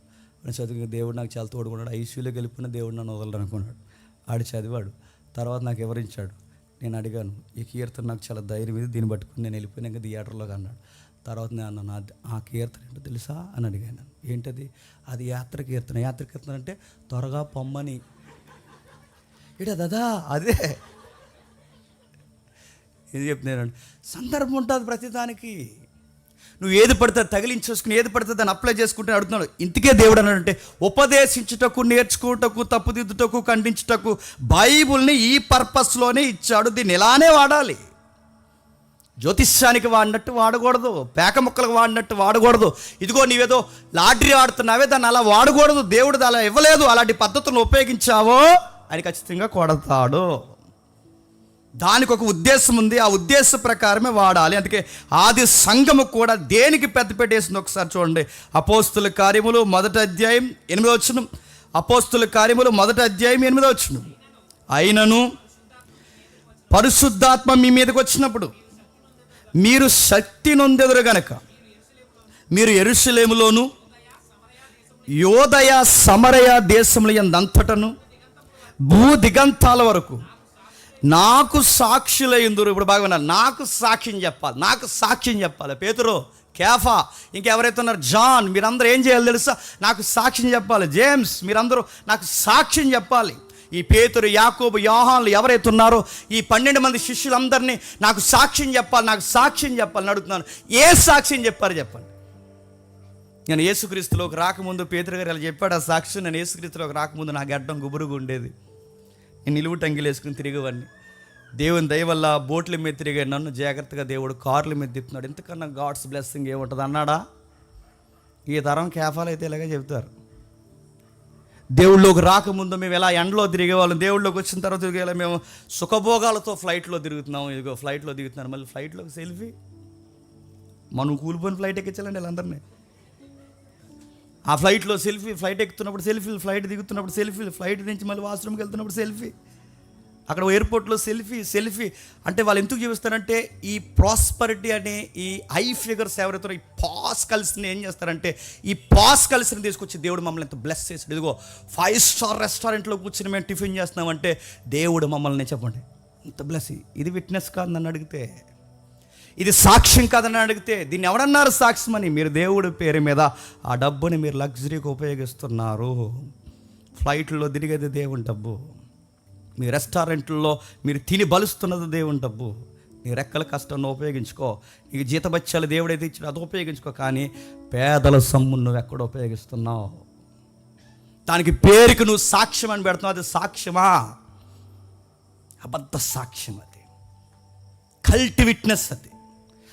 అని చదువుకుని, దేవుడు నాకు చాలా తోడుకున్నాడు, ఐసీయూలోకి వెళ్ళిపోయిన దేవుడు నన్ను వదలడు అనుకున్నాడు. ఆడు చదివాడు. తర్వాత నాకు ఎవరించాడు, నేను అడిగాను, ఈ కీర్తన నాకు చాలా ధైర్యం ఇది, దీన్ని పట్టుకుని నేను వెళ్ళిపోయినాక థియేటర్లోకి అన్నాడు. తర్వాత నేను అన్నాను, ఆ కీర్తన ఏంటో తెలుసా అని అడిగాను. ఏంటది? అది యాత్ర కీర్తన. యాత్ర కీర్తన అంటే త్వరగా పొమ్మని. ఇడా దాదా అదే ఇది చెప్తున్నాను. సందర్భం ఉంటుంది ప్రతిదానికి. నువ్వు ఏది పడితే తగిలించేసుకుని ఏది పడితే దాన్ని అప్లై చేసుకుంటే అడుగుతున్నాడు. ఇందుకే దేవుడు అన్నాడంటే ఉపదేశించుటకు, నేర్చుకుంటకు, తప్పుదిద్దుటకు, ఖండించుటకు బైబుల్ని ఈ పర్పస్లోనే ఇచ్చాడు. దీన్ని ఇలానే వాడాలి. జ్యోతిష్యానికి వాడినట్టు వాడకూడదు, పేక ముక్కలకు వాడినట్టు వాడకూడదు. ఇదిగో నీవేదో లాటరీ ఆడుతున్నావే దాన్ని అలా వాడకూడదు. దేవుడు అలా ఇవ్వలేదు. అలాంటి పద్ధతులను ఉపయోగించావో ఆయన ఖచ్చితంగా కొడతాడు. దానికి ఒక ఉద్దేశం ఉంది, ఆ ఉద్దేశ ప్రకారమే వాడాలి. అందుకే ఆది సంఘము కూడా దేనికి పెద్దపేట వేసింది ఒకసారి చూడండి. అపోస్తుల కార్యములు 1వ అధ్యాయం 8వ వచనం, అపోస్తుల కార్యములు 1:8 అయినను పరిశుద్ధాత్మ మీ మీదకి వచ్చినప్పుడు మీరు శక్తి నొందెదరు గనక మీరు యెరూషలేములోను యోదయ సమరయ దేశముల యందంతటను భూ దిగంతాల వరకు నాకు సాక్షులయ్యుందురు. ఇప్పుడు బాగా విన్నారు, నాకు సాక్ష్యం చెప్పాలి. పేతురు, కేఫా, ఇంకెవరైతే ఉన్నారు, జాన్, మీరందరూ ఏం చేయాలి తెలుసా? నాకు సాక్ష్యం చెప్పాలి. జేమ్స్, మీరందరూ నాకు సాక్ష్యం చెప్పాలి. ఈ పేతురు, యాకోబు, యోహాన్లు ఎవరైతే ఉన్నారో ఈ 12 మంది శిష్యులందరినీ నాకు సాక్ష్యం చెప్పాలని అడుగుతున్నాను. ఏ సాక్ష్యం చెప్పారు చెప్పండి. నేను యేసుక్రీస్తులోకి రాకముందు పేతురు గారు ఇలా చెప్పాడు ఆ సాక్ష్యం. నేను యేసుక్రీస్తులోకి రాకముందు నా గడ్డం గుబురుగా ఉండేది, నేను నిలువు టంగిలు వేసుకుని తిరిగేవాడిని. దేవుని దయ వల్ల బోట్ల మీద తిరిగే నన్ను జాగ్రత్తగా దేవుడు కార్ల మీద తిప్పుతున్నాడు. ఇంతకన్నా గాడ్స్ బ్లెస్సింగ్ ఏముంటుంది అన్నాడా? ఈ తరం కేఫాలు అయితే ఇలాగే చెబుతారు. దేవుళ్ళలోకి రాకముందు మేము ఎలా ఎండలో తిరిగేవాళ్ళం, దేవుళ్ళలోకి వచ్చిన తర్వాత తిరిగేలా మేము సుఖభోగాలతో ఫ్లైట్లో తిరుగుతున్నాము. ఇదిగో ఫ్లైట్లో దిగుతున్నాను, మళ్ళీ ఫ్లైట్లోకి సెల్ఫీ. మనం కూలిపోయిన ఫ్లైట్ ఎక్కించాలండి వీళ్ళందరినీ. ఆ ఫ్లైట్లో సెల్ఫీ, ఫ్లైట్ ఎక్కుతున్నప్పుడు సెల్ఫీలు, ఫ్లైట్ దిగుతున్నప్పుడు సెల్ఫీలు, ఫ్లైట్ నుంచి మళ్ళీ వాష్రూమ్కి వెళ్తున్నప్పుడు సెల్ఫీ, అక్కడ ఎయిర్పోర్ట్లో సెల్ఫీ. అంటే వాళ్ళు ఎందుకు చూపిస్తారంటే ఈ ప్రాస్పరిటీ అనే ఈ హై ఫిగర్స్ ఎవరైతే ఈ పాస్ కలిసిని ఏం చేస్తారంటే ఈ పాస్ కలిసిని తీసుకొచ్చి దేవుడు మమ్మల్ని ఎంత బ్లెస్ చేసాడు. ఇదిగో 5 స్టార్ రెస్టారెంట్లో కూర్చొని మేము టిఫిన్ చేస్తున్నామంటే దేవుడు మమ్మల్ని చెప్పండి ఇంత బ్లెస్. ఇది విట్నెస్ కాదు నన్ను అడిగితే, ఇది సాక్ష్యం కాదని అడిగితే దీన్ని ఎవడన్నారు సాక్ష్యం అని? మీరు దేవుడి పేరు మీద ఆ డబ్బుని మీరు లగ్జరీకి ఉపయోగిస్తున్నారు. ఫ్లైట్లో తిరిగేది దేవుని డబ్బు, మీ రెస్టారెంట్లో మీరు తిని బలుస్తున్నది దేవుని డబ్బు. నీ రెక్కల కష్టాన్ని ఉపయోగించుకో, నీకు జీతబత్యాలు దేవుడైతే ఇచ్చాడు అది ఉపయోగించుకో. కానీ పేదల సొమ్మును నువ్వు ఎక్కడ ఉపయోగిస్తున్నావు? దానికి పేరుకి నువ్వు సాక్ష్యం అని పెడుతున్నావు. అది సాక్ష్యమా? అబద్ధ సాక్ష్యం. అది కల్ట్ విట్నెస్.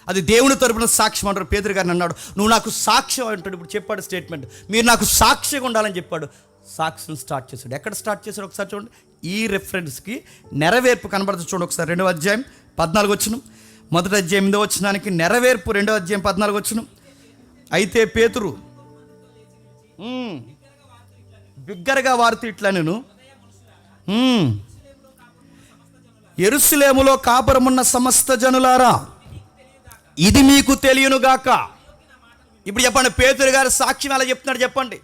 అది దేవుని తరపున సాక్ష్యం అంటారు. పేతురు గారిని అన్నాడు, నువ్వు నాకు సాక్ష్యం అంటాడు. ఇప్పుడు చెప్పాడు స్టేట్మెంట్, మీరు నాకు సాక్షిగా ఉండాలని చెప్పాడు. సాక్ష్యం స్టార్ట్ చేశాడు. ఎక్కడ స్టార్ట్ చేశాడు ఒకసారి చూడండి. ఈ రెఫరెన్స్కి నెరవేర్పు కనబడుతుంది చూడండి ఒకసారి. 2వ అధ్యాయం 14 మొదటి అధ్యాయం 8 నెరవేర్పు 2వ అధ్యాయం 14 అయితే పేతురు బిగ్గరగా వారితో ఇట్లా, నేను యెరూషలేములో కాపురమున్న సమస్త జనులారా ఇది మీకు తెలియనుగాక. ఇప్పుడు చెప్పండి, పేతురు గారు సాక్ష్యం ఎలా చెప్తున్నాడు చెప్పండి.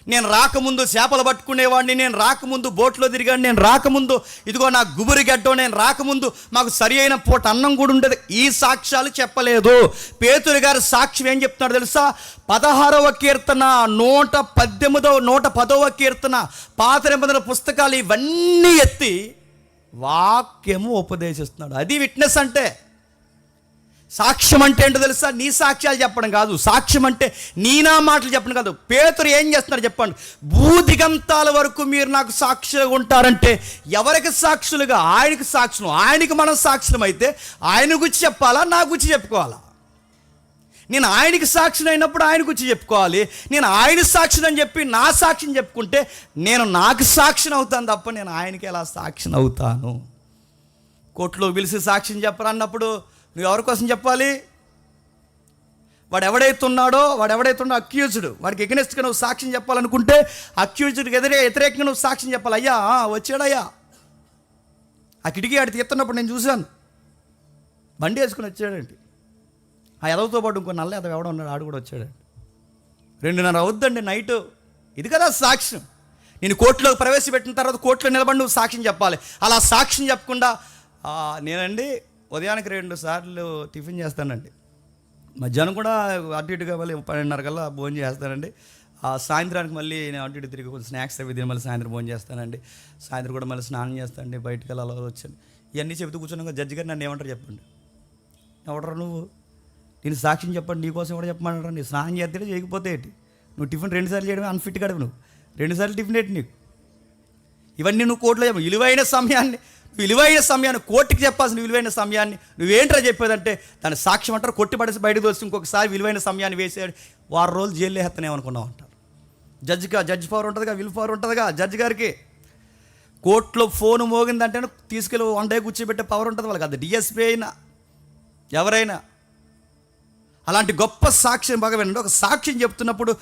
నేను రాకముందు చేపలు పట్టుకునేవాడిని, నేను రాకముందు బోట్లో తిరిగాను, నేను రాకముందు ఇదిగో నా గుబురి గడ్డం, నేను రాకముందు మాకు సరి అయిన పూట అన్నం కూడా ఉండేది. ఈ సాక్ష్యాలు చెప్పలేదు. పేతురు గారు సాక్ష్యం ఏం చెప్తున్నాడు తెలుసా? 16వ కీర్తన, 110వ కీర్తన, పాత నిబంధన పుస్తకాలు ఇవన్నీ ఎత్తి వాక్యము ఉపదేశిస్తున్నాడు. అది విట్నెస్ అంటే. సాక్ష్యం అంటే ఏంటో తెలుసా? నీ సాక్ష్యాలు చెప్పడం కాదు. సాక్ష్యం అంటే నీ నా మాటలు చెప్పడం కాదు. పేతురు ఏం చేస్తున్నారు చెప్పండి? భూదిగంతాల వరకు మీరు నాకు సాక్షులుగా ఉంటారంటే ఎవరికి సాక్షులుగా? ఆయనకి సాక్షులు. ఆయనకి మనం సాక్షులం అయితే ఆయన గురించి చెప్పాలా, నా గురించి చెప్పుకోవాలా? నేను ఆయనకి సాక్షిని అయినప్పుడు ఆయన గురించి చెప్పుకోవాలి. నేను ఆయన సాక్షిని అని చెప్పి నా సాక్షిని చెప్పుకుంటే నేను నాకు సాక్షిని అవుతాను తప్ప నేను ఆయనకి ఎలా సాక్షిని అవుతాను? కోర్టులో పిలిచి సాక్షిని చెప్పరన్నప్పుడు నువ్వు ఎవరి కోసం చెప్పాలి? వాడు ఎవడైతే ఉన్నాడో అక్యూజ్డ్, వాడికి ఎగనెస్ట్గా నువ్వు సాక్ష్యం చెప్పాలనుకుంటే అక్యూజ్డ్కి వ్యతిరేకంగా నువ్వు సాక్ష్యం చెప్పాలి. అయ్యా వచ్చాడయ్యా, ఆ కిటికీ ఆడి తీస్తున్నప్పుడు నేను చూశాను, బండి వేసుకుని వచ్చాడండి. ఆ ఎదవతో పాటు ఇంకో నల్ల ఎదవ ఎవడో ఉన్నాడు, ఆడు కూడా వచ్చాడండి. 2:30 అవుద్దండి నైటు. ఇది కదా సాక్ష్యం. నేను కోర్టులోకి ప్రవేశపెట్టిన తర్వాత కోర్టులో నిలబడి నువ్వు సాక్ష్యం చెప్పాలి. అలా సాక్ష్యం చెప్పకుండా నేనండి ఉదయానికి 2 సార్లు టిఫిన్ చేస్తానండి, మధ్యాహ్నం కూడా అటు ఇటుగా మళ్ళీ 12:30 కల్లా భోజనం చేస్తానండి, సాయంత్రానికి మళ్ళీ నేను అటు ఇటు తిరిగి కొంచెం స్నాక్స్ అవి తిని మళ్ళీ సాయంత్రం భోజనం చేస్తానండి, సాయంత్రం కూడా మళ్ళీ స్నానం చేస్తానండి, బయటికి వెళ్ళి అలా వచ్చాను. ఇవన్నీ చెబుతూ కూర్చున్నాక జడ్జి గారు నన్ను ఏమంటారు చెప్పండి? ఎవడరా నువ్వు? నేను సాక్ష్యం చెప్పండి, నీకోసం కూడా చెప్పమంటారా? నీ స్నానం చేస్తే చేయకపోతే ఏంటి? నువ్వు టిఫిన్ 2 సార్లు చేయడమే అన్ఫిట్ కడవు. నువ్వు 2 సార్లు టిఫిన్ ఏంటి నీకు? ఇవన్నీ నువ్వు కోర్టులో చెప్పు. విలువైన సమయాన్ని కోర్టుకి చెప్పాల్సిన విలువైన సమయాన్ని నువ్వేంట్రా చెప్పేదంటే దాని సాక్ష్యం అంటారు. కొట్టి పడేసి బయటకు వచ్చి ఇంకొకసారి విలువైన సమయాన్ని వేసాడు, 6 రోజులు జైలు వేస్తానేమనుకున్నావు అంటారు. జడ్జి పవర్ ఉంటుందిగా, విల్ పవర్ ఉంటుందిగా జడ్జి గారికి. కోర్టులో ఫోన్ మోగిందంటే తీసుకెళ్ళి 1 డే కూర్చోబెట్టే పవర్ ఉంటుంది వాళ్ళకి. అది డిఎస్పీ అయినా ఎవరైనా అలాంటి గొప్ప సాక్ష్యం బాగా వినండి. ఒక సాక్ష్యం చెప్తున్నప్పుడు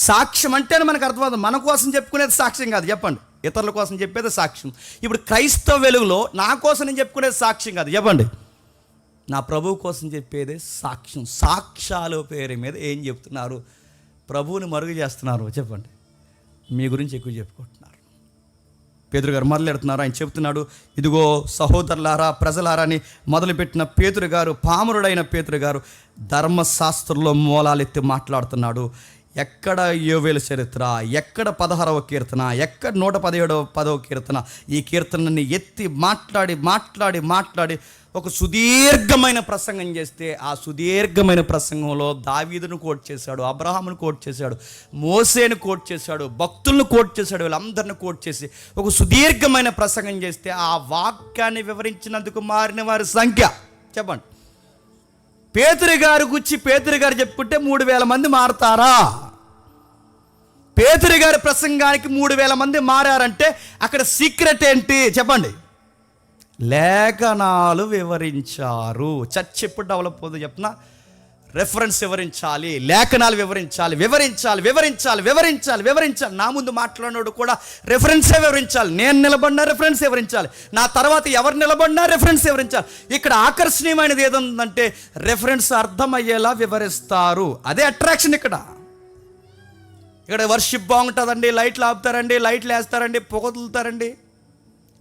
సాక్ష్యం అంటేనే మనకు అర్థమవుతుంది. మన కోసం చెప్పుకునేది సాక్ష్యం కాదు, చెప్పండి. ఇతరుల కోసం చెప్పేది సాక్ష్యం. ఇప్పుడు క్రైస్తవ వెలుగులో నా కోసం నేను చెప్పుకునేది సాక్ష్యం కాదు, చెప్పండి. నా ప్రభువు కోసం చెప్పేదే సాక్ష్యం. సాక్ష్యాల పేరు మీద ఏం చెప్తున్నారు? ప్రభువుని మరుగు చేస్తున్నారు, చెప్పండి. మీ గురించి ఎక్కువ చెప్పుకుంటున్నారు. పేతురు గారు మొదలెడుతున్నారు. ఆయన చెప్తున్నాడు, ఇదిగో సహోదరులారా, ప్రజలారా అని మొదలుపెట్టిన పేతురు గారు, పామరుడైన పేతురు గారు ధర్మశాస్త్రంలో మూలాలెత్తి మాట్లాడుతున్నాడు. ఎక్కడ యోవేలు చరిత్ర, ఎక్కడ 16వ కీర్తన, ఎక్కడ 117వ కీర్తన, ఈ కీర్తనని ఎత్తి మాట్లాడి ఒక సుదీర్ఘమైన ప్రసంగం చేస్తే, ఆ సుదీర్ఘమైన ప్రసంగంలో దావీదును కోట్ చేశాడు, అబ్రహామును కోట్ చేశాడు, మోసేను కోట్ చేశాడు, భక్తులను కోట్ చేశాడు, వీళ్ళందరిని కోట్ చేసి ఒక సుదీర్ఘమైన ప్రసంగం చేస్తే, ఆ వాక్యాన్ని వివరించినందుకు మారిన వారి సంఖ్య, చెప్పండి. పేతురు గారు గుచ్చి పేతురు గారు చెప్పుకుంటే 3000 మంది మారతారా? పేతురు గారి ప్రసంగానికి 3000 మంది మారారంటే అక్కడ సీక్రెట్ ఏంటి, చెప్పండి. లేఖనాలు వివరించారు. చర్చ్ ఎప్పుడు డెవలప్ అవుతుందో చెప్పిన, రెఫరెన్స్ వివరించాలి, లేఖనాలు వివరించాలి. నా ముందు మాట్లాడినోడు కూడా రెఫరెన్సే వివరించాలి. నేను నిలబడినా రెఫరెన్స్ వివరించాలి, నా తర్వాత ఎవరు నిలబడినా రెఫరెన్స్ వివరించాలి. ఇక్కడ ఆకర్షణీయమైనది ఏదంటే రెఫరెన్స్ అర్థమయ్యేలా వివరిస్తారు. అదే అట్రాక్షన్. ఇక్కడ వర్షిప్ బాగుంటుందండి, లైట్లు ఆపుతారండి, లైట్లు వేస్తారండి, పొగ వదులుతారండి.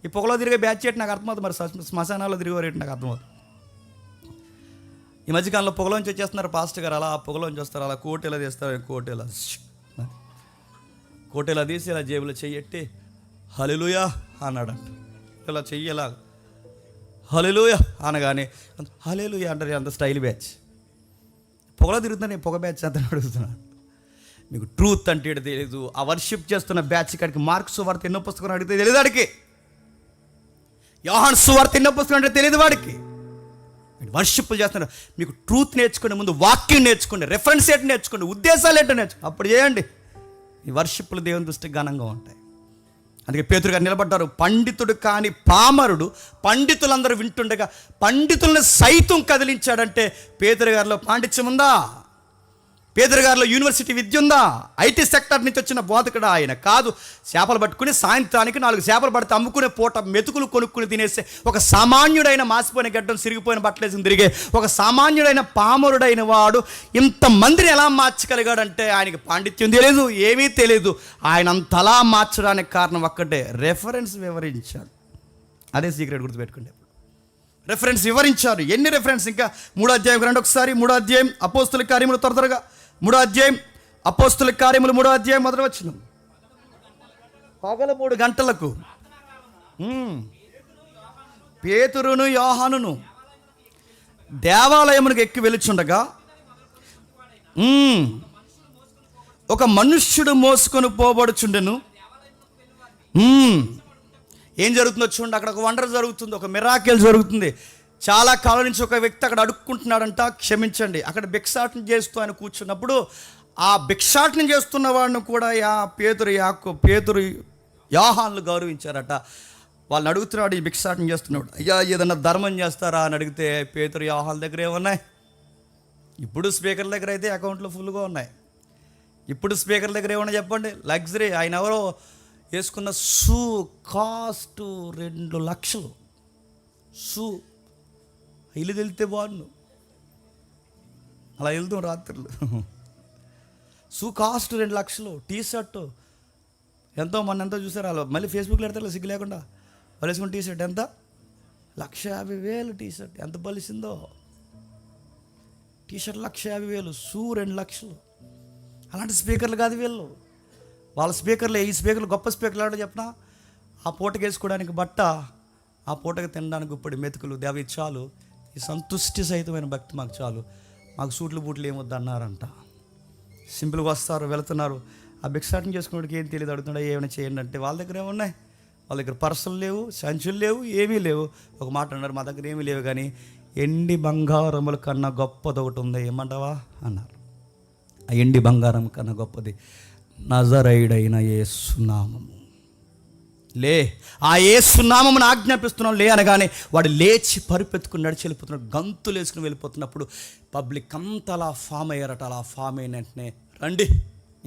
ఈ పొగలో తిరిగే బ్యాచ్ ఏంటి నాకు అర్థమవుతుంది, మరి శ్మశానాల్లో తిరిగేవారు నాకు అర్థమవుతుంది. ఈ మధ్యకాలంలో పొగలోంచి వచ్చేస్తున్నారు పాస్టర్ గారు, అలా పొగలోంచి వస్తారు, అలా కోటేలా తీస్తారు, కోటేలా తీసి ఇలా జేబులో చెయ్యట్టి హల్లెలూయా అన్నాడంట. ఇలా చెయ్యలా హల్లెలూయా అనగానే హల్లెలూయా అంటారు. అంత స్టైల్ బ్యాచ్. పొగలో తిరుగుతున్నా, పొగ బ్యాచ్ అంతా అడుగుతున్నాను. మీకు ట్రూత్ అంటే తెలియదు. ఆ వర్షిప్ చేస్తున్న బ్యాచ్ కాడికి మార్క్స్ సువార్త ఎన్నో పుస్తకం అడిగితే తెలియదు వాడికి, యోహాను సువార్త ఎన్నో పుస్తకం అంటే తెలియదు వాడికి. వర్షిప్లు చేస్తున్నారు. మీకు ట్రూత్ నేర్చుకోండి, ముందు వాక్యం నేర్చుకోండి, రెఫరెన్స్ ఏంటి నేర్చుకోండి, ఉద్దేశాలు ఏంటో నేర్చుకోండి, అప్పుడు చేయండి. ఈ వర్షిప్లు దేవుని దృష్టికి ఘనంగా ఉంటాయి. అందుకే పేతురు గారు నిలబడ్డారు. పండితుడు కాని పామరుడు పండితులందరూ వింటుండగా పండితులను సైతం కదిలించాడంటే పేతురు గారిలో పాండిత్యం ఉందా? పేతురు గారిలో యూనివర్సిటీ విద్య ఉందా? ఐటీ సెక్టర్ నుంచి వచ్చిన బోధకుడు ఆయన కాదు. చేపలు పట్టుకుని సాయంత్రానికి 4 చేపలు పడితే అమ్ముకునే పూట మెతుకులు కొనుక్కుని తినేసే ఒక సామాన్యుడైన మాసిపోయిన గడ్డం, సిరిగిపోయిన బట్టలేసి తిరిగే ఒక సామాన్యుడైన పామరుడైన వాడు ఇంతమందిని ఎలా మార్చగలిగాడంటే ఆయనకి పాండిత్యం తెలియదు, ఏమీ తెలియదు. ఆయన అంతలా మార్చడానికి కారణం ఒక్కటే, రెఫరెన్స్ వివరించాడు. అదే సీక్రెట్, గుర్తుపెట్టుకోండి. రెఫరెన్స్ వివరించారు. ఎన్ని రెఫరెన్స్? ఇంకా 3వ అధ్యాయం రండి ఒకసారి. 3వ అధ్యాయం అపోస్తుల కార్యములు, త్వరగా 3వ అధ్యాయం అపోస్తుల కార్యములు 3వ అధ్యాయం మొదటి వచనం. పగలు 3 గంటలకు పేతురును యోహానును దేవాలయమునకు ఎక్కి వెలుచుండగా ఒక మనుష్యుడు మోసుకొని పోబడుచుండెను. ఏం జరుగుతుందో చూడండి. అక్కడ ఒక వండర్ జరుగుతుంది, ఒక మిరాకిల్ జరుగుతుంది. చాలా కాలం నుంచి ఒక వ్యక్తి అక్కడ అడుక్కుంటున్నాడంట, క్షమించండి. అక్కడ భిక్షాటన చేస్తూ ఆయన కూర్చున్నప్పుడు ఆ భిక్షాటన చేస్తున్న వాడిని కూడా పేతురు యోహానులు గౌరవించారట. వాళ్ళని అడుగుతున్నాడు, ఈ భిక్షాటన చేస్తున్నాడు, అయ్యా ఏదన్నా ధర్మం చేస్తారా అని అడిగితే పేతురు యోహానుల దగ్గర ఏమున్నాయి? ఇప్పుడు స్పీకర్ల దగ్గర అయితే అకౌంట్లో ఫుల్గా ఉన్నాయి. ఇప్పుడు స్పీకర్ల దగ్గర ఏమన్నా చెప్పండి, లగ్జరీ. ఆయన ఎవరో వేసుకున్న షూ కాస్ట్ 2 లక్షలు. షూ ఇల్లు వెళ్తే బాగుండు, అలా వెళ్తాం రాత్రులు. షూ కాస్ట్ 2 లక్షలు. టీ షర్ట్ ఎంతో ఎంతో చూసారు వాళ్ళు, మళ్ళీ ఫేస్బుక్లో పెడతారు సిగ్గు లేకుండా. వాళ్ళు వేసుకున్న టీ షర్ట్ ఎంత? 1,50,000 టీ షర్ట్. ఎంత బలిసిందో! టీ షర్ట్ 1,50,000, షూ 2 లక్షలు. అలాంటి స్పీకర్లు కాదు వీళ్ళు. వాళ్ళ స్పీకర్లే. ఈ స్పీకర్లు గొప్ప స్పీకర్లు ఆడో చెప్పిన, ఆ పూటకి వేసుకోవడానికి బట్ట, ఆ పూటకి తినడానికి ఇప్పుడు మెతుకులు, దేవి చాలు, ఈ సంతుష్టి సహితమైన భక్తి మాకు చాలు, మాకు సూట్లు బూట్లు ఏమొద్దు అన్నారంట. సింపుల్గా వస్తారు, వెళుతున్నారు. ఆ భిక్షాటన చేసుకున్నవాడికి ఏం తెలియదు, అడుగుతున్నాడు ఏమైనా చేయండి అంటే వాళ్ళ దగ్గర ఏమున్నాయి? వాళ్ళ దగ్గర పర్సులు లేవు, సంచులు లేవు, ఏమీ లేవు. ఒక మాట అన్నారు, మా దగ్గర ఏమీ లేవు కానీ ఎండి బంగారముల కన్నా గొప్పది ఒకటి ఉంది, ఏమంటావా అన్నారు. ఆ ఎండి బంగారం కన్నా గొప్పది నజరేయుడైన యేసు నామము. లే, ఆ యేసు నామమును ఆజ్ఞాపిస్తున్నాం లే అనగానే వాడు లేచి పరుపెత్తుకుని నడిచి వెళ్ళిపోతున్నాడు. గంతులు వేసుకుని వెళ్ళిపోతున్నప్పుడు పబ్లిక్ అంతా అలా ఫామ్ అయ్యారట. అలా ఫామ్ అయిన వెంటనే రండి,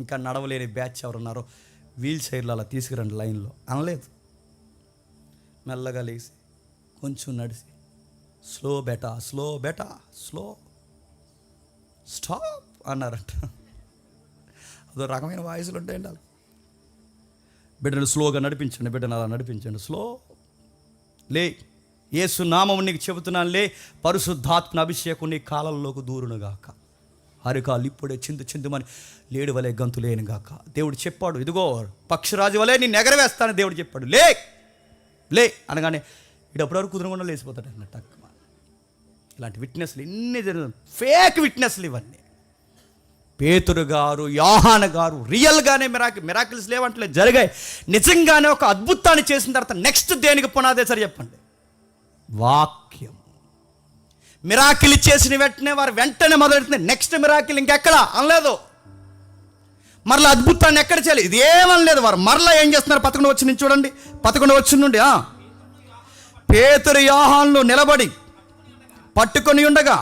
ఇంకా నడవలేని బ్యాచ్ ఎవరున్నారో వీల్ చైర్లు అలా తీసుకురండి లైన్లో అనలేదు. మెల్లగా లేచి కొంచెం నడిచి స్లో బెటా స్లో స్టాప్ అన్నారట. అదో రకమైన వాయిస్లు ఉంటాయండి. వాళ్ళు బిడ్డను స్లోగా నడిపించండి, బిడ్డను అలా నడిపించండి. స్లో లే, యేసు నామము నీకు చెబుతున్నాను లే, పరిశుద్ధాత్మ అభిషేకం నీ కాలంలోకి దూరునుగాక, అరికాలు ఇప్పుడే చిందుమని లేడు వలె గంతులేను గాక. దేవుడు చెప్పాడు, ఇదిగో పక్షిరాజు వలె నేను ఎగరవేస్తానని దేవుడు చెప్పాడు. లే అనగానే ఇడప్పుడు వరకు కుదురకుండా లేచిపోతాడు అన్నట్టు. ఇలాంటి విట్నెస్లు ఎన్ని జరుగుతుంది, ఫేక్ విట్నెస్లు ఇవన్నీ. పేతురు గారు, యోహాను గారు రియల్గానే మిరాకిల్స్ లేవంటలే, జరిగాయి. నిజంగానే ఒక అద్భుతాన్ని చేసిన తర్వాత నెక్స్ట్ దేనికి పునాదే సరి చెప్పండి? వాక్యం. మిరాకిల్ చేసిన వెంటనే వారు వెంటనే మొదలెడుతుంది నెక్స్ట్ మిరాకిల్ ఇంకెక్కడ అనలేదు. మరలా అద్భుతాన్ని ఎక్కడ చేయాలి ఇది ఏమనలేదు. వారు మరలా ఏం చేస్తున్నారు? 11 వచ్చిన నుంచి చూడండి. 11 వచ్చిన నుండి పేతురు యోహానులు నిలబడి పట్టుకొని ఉండగా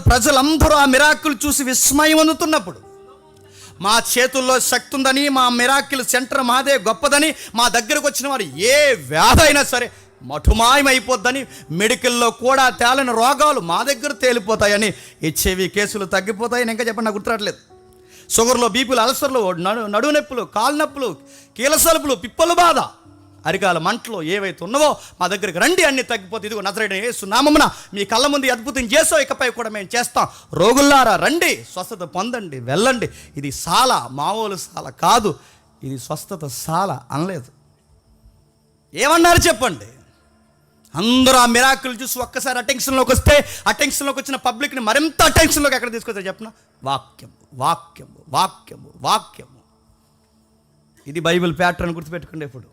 ప్రజలందరూ ఆ మిరాకిల్ చూసి విస్మయం అందుతున్నప్పుడు, మా చేతుల్లో శక్తి ఉందని, మా మిరాకిల్ సెంటర్ మాదే గొప్పదని, మా దగ్గరకు వచ్చిన వారు ఏ వ్యాధి అయినా సరే మఠుమాయమైపోద్దని, మెడికల్లో కూడా తేలని రోగాలు మా దగ్గర తేలిపోతాయని, హెచ్ఐవి కేసులు తగ్గిపోతాయని, ఇంకా చెప్పండి నాకు గుర్తురాట్లేదు, షుగర్లో, బీపీలు, అల్సర్లు, నడువు నొప్పులు, కాలు నొప్పులు, కీలసలుపులు, పిప్పలు బాధ, అరికాల మంటలు ఏవైతే ఉన్నావో మా దగ్గరికి రండి, అన్నీ తగ్గిపోతే ఇదిగో నజరేయుడైన యేసు నామమున మీ కళ్ళ ముందు అద్భుతం చేసావు, ఇకపై కూడా మేము చేస్తాం, రోగుల్లారా రండి, స్వస్థత పొందండి, వెళ్ళండి. ఇది సాల, మామూలు సాల కాదు, ఇది స్వస్థత సాల అనలేదు. ఏమన్నారు చెప్పండి? అందరూ ఆ మిరాకిల్ చూసి ఒక్కసారి అటెన్షన్లోకి వస్తే, అటెన్షన్లోకి వచ్చిన పబ్లిక్ని మరింత అటెన్షన్లోకి ఎక్కడ తీసుకొచ్చారు చెప్పిన? వాక్యము. ఇది బైబిల్ ప్యాటర్న్ గుర్తుపెట్టుకోండి. ఇప్పుడు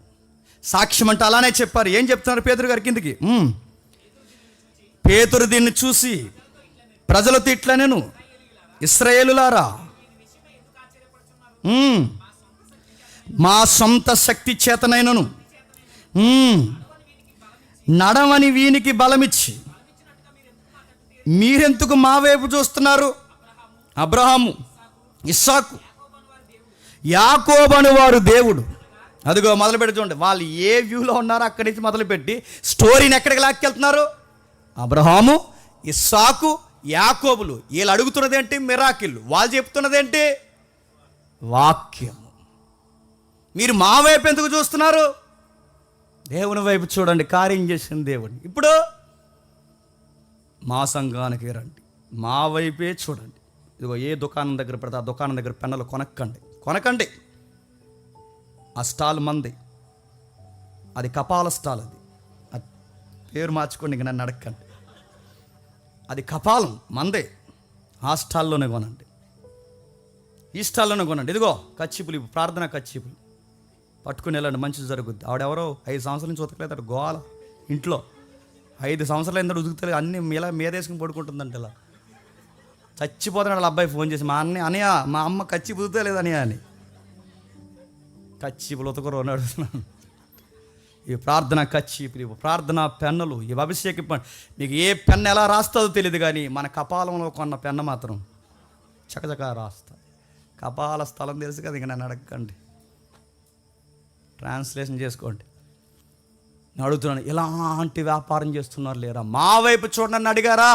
సాక్ష్యం అంటే అలానే చెప్పారు. ఏం చెప్తున్నారు పేతురు గారి కిందికి? పేతురు దీన్ని చూసి ప్రజలతో ఇట్లా, నేను ఇశ్రాయేలులారా, మా సొంత శక్తి చేతనైనను నడవని వీనికి బలమిచ్చి మీరెందుకు మా వైపు చూస్తున్నారు? అబ్రహాము, ఇస్సాకు, యాకోబు అను వారు దేవుడు. అదిగో మొదలుపెట్టి చూడండి, వాళ్ళు ఏ వ్యూలో ఉన్నారో అక్కడి నుంచి మొదలుపెట్టి స్టోరీని ఎక్కడికి లాక్కెళ్తున్నారు? అబ్రహాము, ఇస్సాకు, యాకోబులు. వీళ్ళు అడుగుతున్నది ఏంటి? మిరాకిల్. వాళ్ళు చెప్తున్నది ఏంటి? వాక్యము. మీరు మా వైపు ఎందుకు చూస్తున్నారు? దేవుని వైపు చూడండి, కార్యం చేసిన దేవుడిని. ఇప్పుడు మా సంఘానికి రండి, మా వైపే చూడండి. ఇదిగో ఏ దుకాణం దగ్గర పెడితే ఆ దుకాణం దగ్గర పెన్నులు కొనకండి. ఆ స్టాల్ మంది, అది కపాల స్టాల్. అది పేరు మార్చుకోండి, ఇంక నన్ను అడగండి. అది కపాలం మందే. ఆ స్టాల్లోనే కొనండి, ఈ స్టాల్లోనే కొనండి. ఇదిగో కచ్చిపులు, ప్రార్థన కచ్చిపులు పట్టుకుని వెళ్ళండి, మంచిది జరుగుద్ది. ఆవిడెవరో 5 సంవత్సరాల నుంచి ఉతకలేదు గోల ఇంట్లో. 5 సంవత్సరాలు ఏంటంటే ఉతుకుతలేదు, అన్నీ ఇలా మీదేసుకుని పడుకుంటుందంటే ఇలా చచ్చిపోతున్నాడు. వాళ్ళ అబ్బాయి ఫోన్ చేసి, మా అన్నయ్య మా అమ్మ కచ్చి ఉతుకుతలేదు అన్నయ్య అని. కచ్చిపులు ఉతకరు అని అడుగుతున్నాను. ఈ ప్రార్థన కచ్చిపులు, ప్రార్థన పెన్నులు, ఇవి అభిషేక పెన్ను. మీకు ఏ పెన్ను ఎలా రాస్తుందో తెలియదు, కానీ మన కపాలంలో కొన్న పెన్ను మాత్రం చకచకా రాస్తుంది. కపాల స్థలం తెలుసు కదా, ఇంక నన్ను అడగండి, ట్రాన్స్లేషన్ చేసుకోండి. నేను అడుగుతున్నాను, ఇలాంటి వ్యాపారం చేస్తున్నారు లేరా? మా వైపు చూడండి అడిగారా?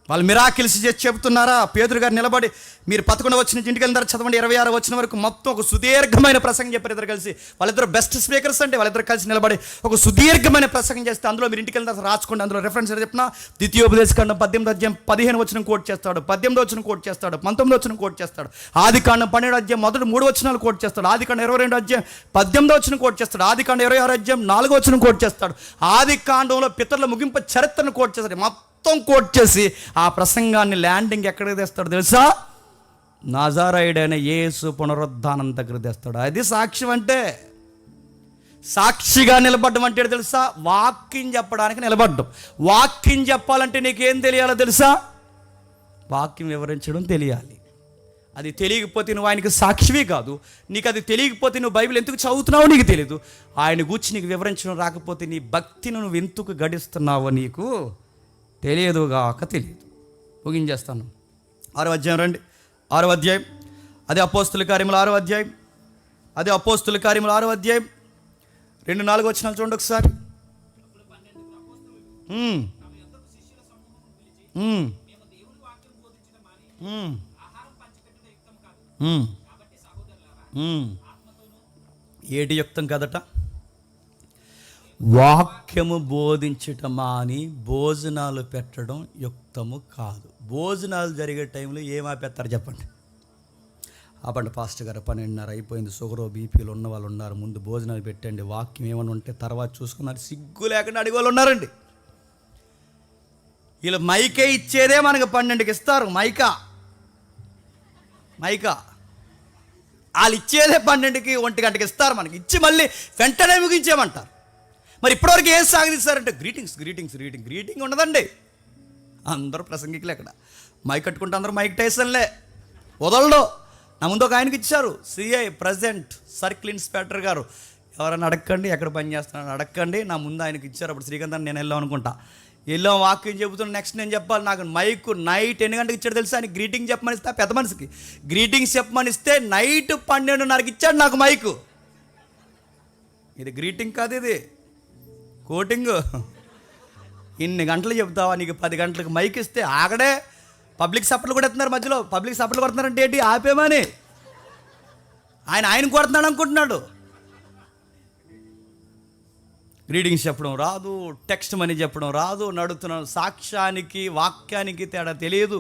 వాళ్ళు మిరాకిల్స్ చేసి చెబుతున్నారా? పేతురు గారు నిలబడి, మీరు 11 వచ్చిన ఇంటికి వెళ్ళిన చదవండి, 26 వచ్చిన వరకు మొత్తం ఒక సుదీర్ఘమైన ప్రసంగం చెప్పారు ఇద్దరు కలిసి. వాళ్ళిద్దరు బెస్ట్ స్పీకర్స్ అంటే, వాళ్ళిద్దరు కలిసి నిలబడి ఒక సుదీర్ఘమైన ప్రసంగం చేస్తే, అందులో మీరు ఇంటికి వెళ్ళిన రాసుకోండి. అందులో రెఫరెన్స్ చెప్పిన ద్వితీయోపదేశకాండం 18వ అధ్యాయం 15 వచనం కోట్ చేస్తాడు, 18వ వచనం కోట్ చేస్తాడు, 19వ వచనం కోట్ చేస్తాడు, ఆదికాండం 12వ అధ్యాయం మొదటి 3 వచనాలు కోట్ చేస్తాడు, ఆదికాండం 22వ అధ్యాయం 18వ వచనం కోట్ చేస్తాడు, ఆదికాండం 26వ అధ్యాయం 4వ వచనం కోట్ చేస్తాడు, ఆదికాండంలో పితరుల ముగింపు చరిత్రను కోట్ చేస్తాడు. మొత్తం కోట్ చేసి ఆ ప్రసంగాన్ని ల్యాండింగ్ ఎక్కడికి తెస్తాడు తెలుసా? నజరేయుడైన యేసు పునరుద్ధానం దగ్గర తెస్తాడు. అది సాక్ష్యం అంటే. సాక్షిగా నిలబడ్డం అంటే తెలుసా? వాక్యం చెప్పడానికి నిలబడ్డం. వాక్యం చెప్పాలంటే నీకేం తెలియాలో తెలుసా? వాక్యం వివరించడం తెలియాలి. అది తెలియకపోతే నువ్వు ఆయనకి సాక్షివే కాదు. నీకు అది తెలియకపోతే నువ్వు బైబిల్ ఎందుకు చదువుతున్నావో నీకు తెలియదు. ఆయన గూర్చి నీకు వివరించడం రాకపోతే నీ భక్తిని నువ్వు ఎందుకు గడిస్తున్నావో నీకు తెలియదుగాక తెలియదు. ముగించేస్తాను. 6వ అధ్యాయం రండి. 6వ అధ్యాయం అదే అపోస్తుల కార్యములు 6వ అధ్యాయం, అదే అపోస్తుల కార్యములు 6వ అధ్యాయం 2-4 వచనాలు చూడండి ఒకసారి. ఏటి యుక్తం కదట? వాక్యము బోధించటం మాని భోజనాలు పెట్టడం యుక్తము కాదు. భోజనాలు జరిగే టైంలో ఏమాపేస్తారు చెప్పండి? ఆపండి పాస్టర్ గారు, 12:30 అయిపోయింది, షుగర్ బీపీలు ఉన్న వాళ్ళు ఉన్నారు, ముందు భోజనాలు పెట్టండి, వాక్యం ఏమైనా ఉంటే తర్వాత చూసుకున్నారు. సిగ్గు లేకుండా అడిగే వాళ్ళు ఉన్నారండి. వీళ్ళు మైకే ఇచ్చేదే మనకు 12కి ఇస్తారు. మైకా వాళ్ళు ఇచ్చేదే 12కి 1 గంటకి ఇస్తారు. మనకి ఇచ్చి మళ్ళీ వెంటనే ముగించేయమంటారు. మరి ఇప్పటివరకు ఏం సాగదీస్తారంటే గ్రీటింగ్ ఉండదండి. అందరూ ప్రసంగికులు ఎక్కడ మైక్ కట్టుకుంటే అందరూ మైక్ టైసన్లే వదలడు. నా ముందు ఒక ఆయనకి ఇచ్చారు, సిఐ ప్రెసిడెంట్ సర్కిల్ ఇన్స్పెక్టర్ గారు, ఎవరైనా అడగండి ఎక్కడ పని చేస్తున్నాను అడగండి. నా ముందు ఆయనకి ఇచ్చారు. అప్పుడు శ్రీకాంత్ నేను వెళ్ళాం అనుకుంటా, వెళ్ళాం వాక్యం చెబుతున్నా. నెక్స్ట్ నేను చెప్పాలి, నాకు మైక్ నైట్ 8 గంటలకు ఇచ్చాడు తెలుసా. ఆయన గ్రీటింగ్ చెప్పమని ఇస్తే పెద్ద మనిషికి గ్రీటింగ్స్ చెప్పమని ఇస్తే నైట్ 12:30కి ఇచ్చాడు నాకు మైకు. ఇది గ్రీటింగ్ కాదు, ఇది కోటింగ్. ఇన్ని గంటలు చెబుతావా? నీకు 10 గంటలకు మైక్ ఇస్తే ఆగడే. పబ్లిక్ సపోర్ట్లు కూడా ఎత్తున్నారు మధ్యలో. పబ్లిక్ సపోర్ట్లు కొడుతున్నారంటే ఏంటి? ఆపేమని ఆయన కొడుతున్నాడు అనుకుంటున్నాడు. గ్రీటింగ్స్ చెప్పడం రాదు, టెక్స్ట్ మనీ చెప్పడం రాదు, నడుతున్నాను. సాక్ష్యానికి వాక్యానికి తేడా తెలియదు.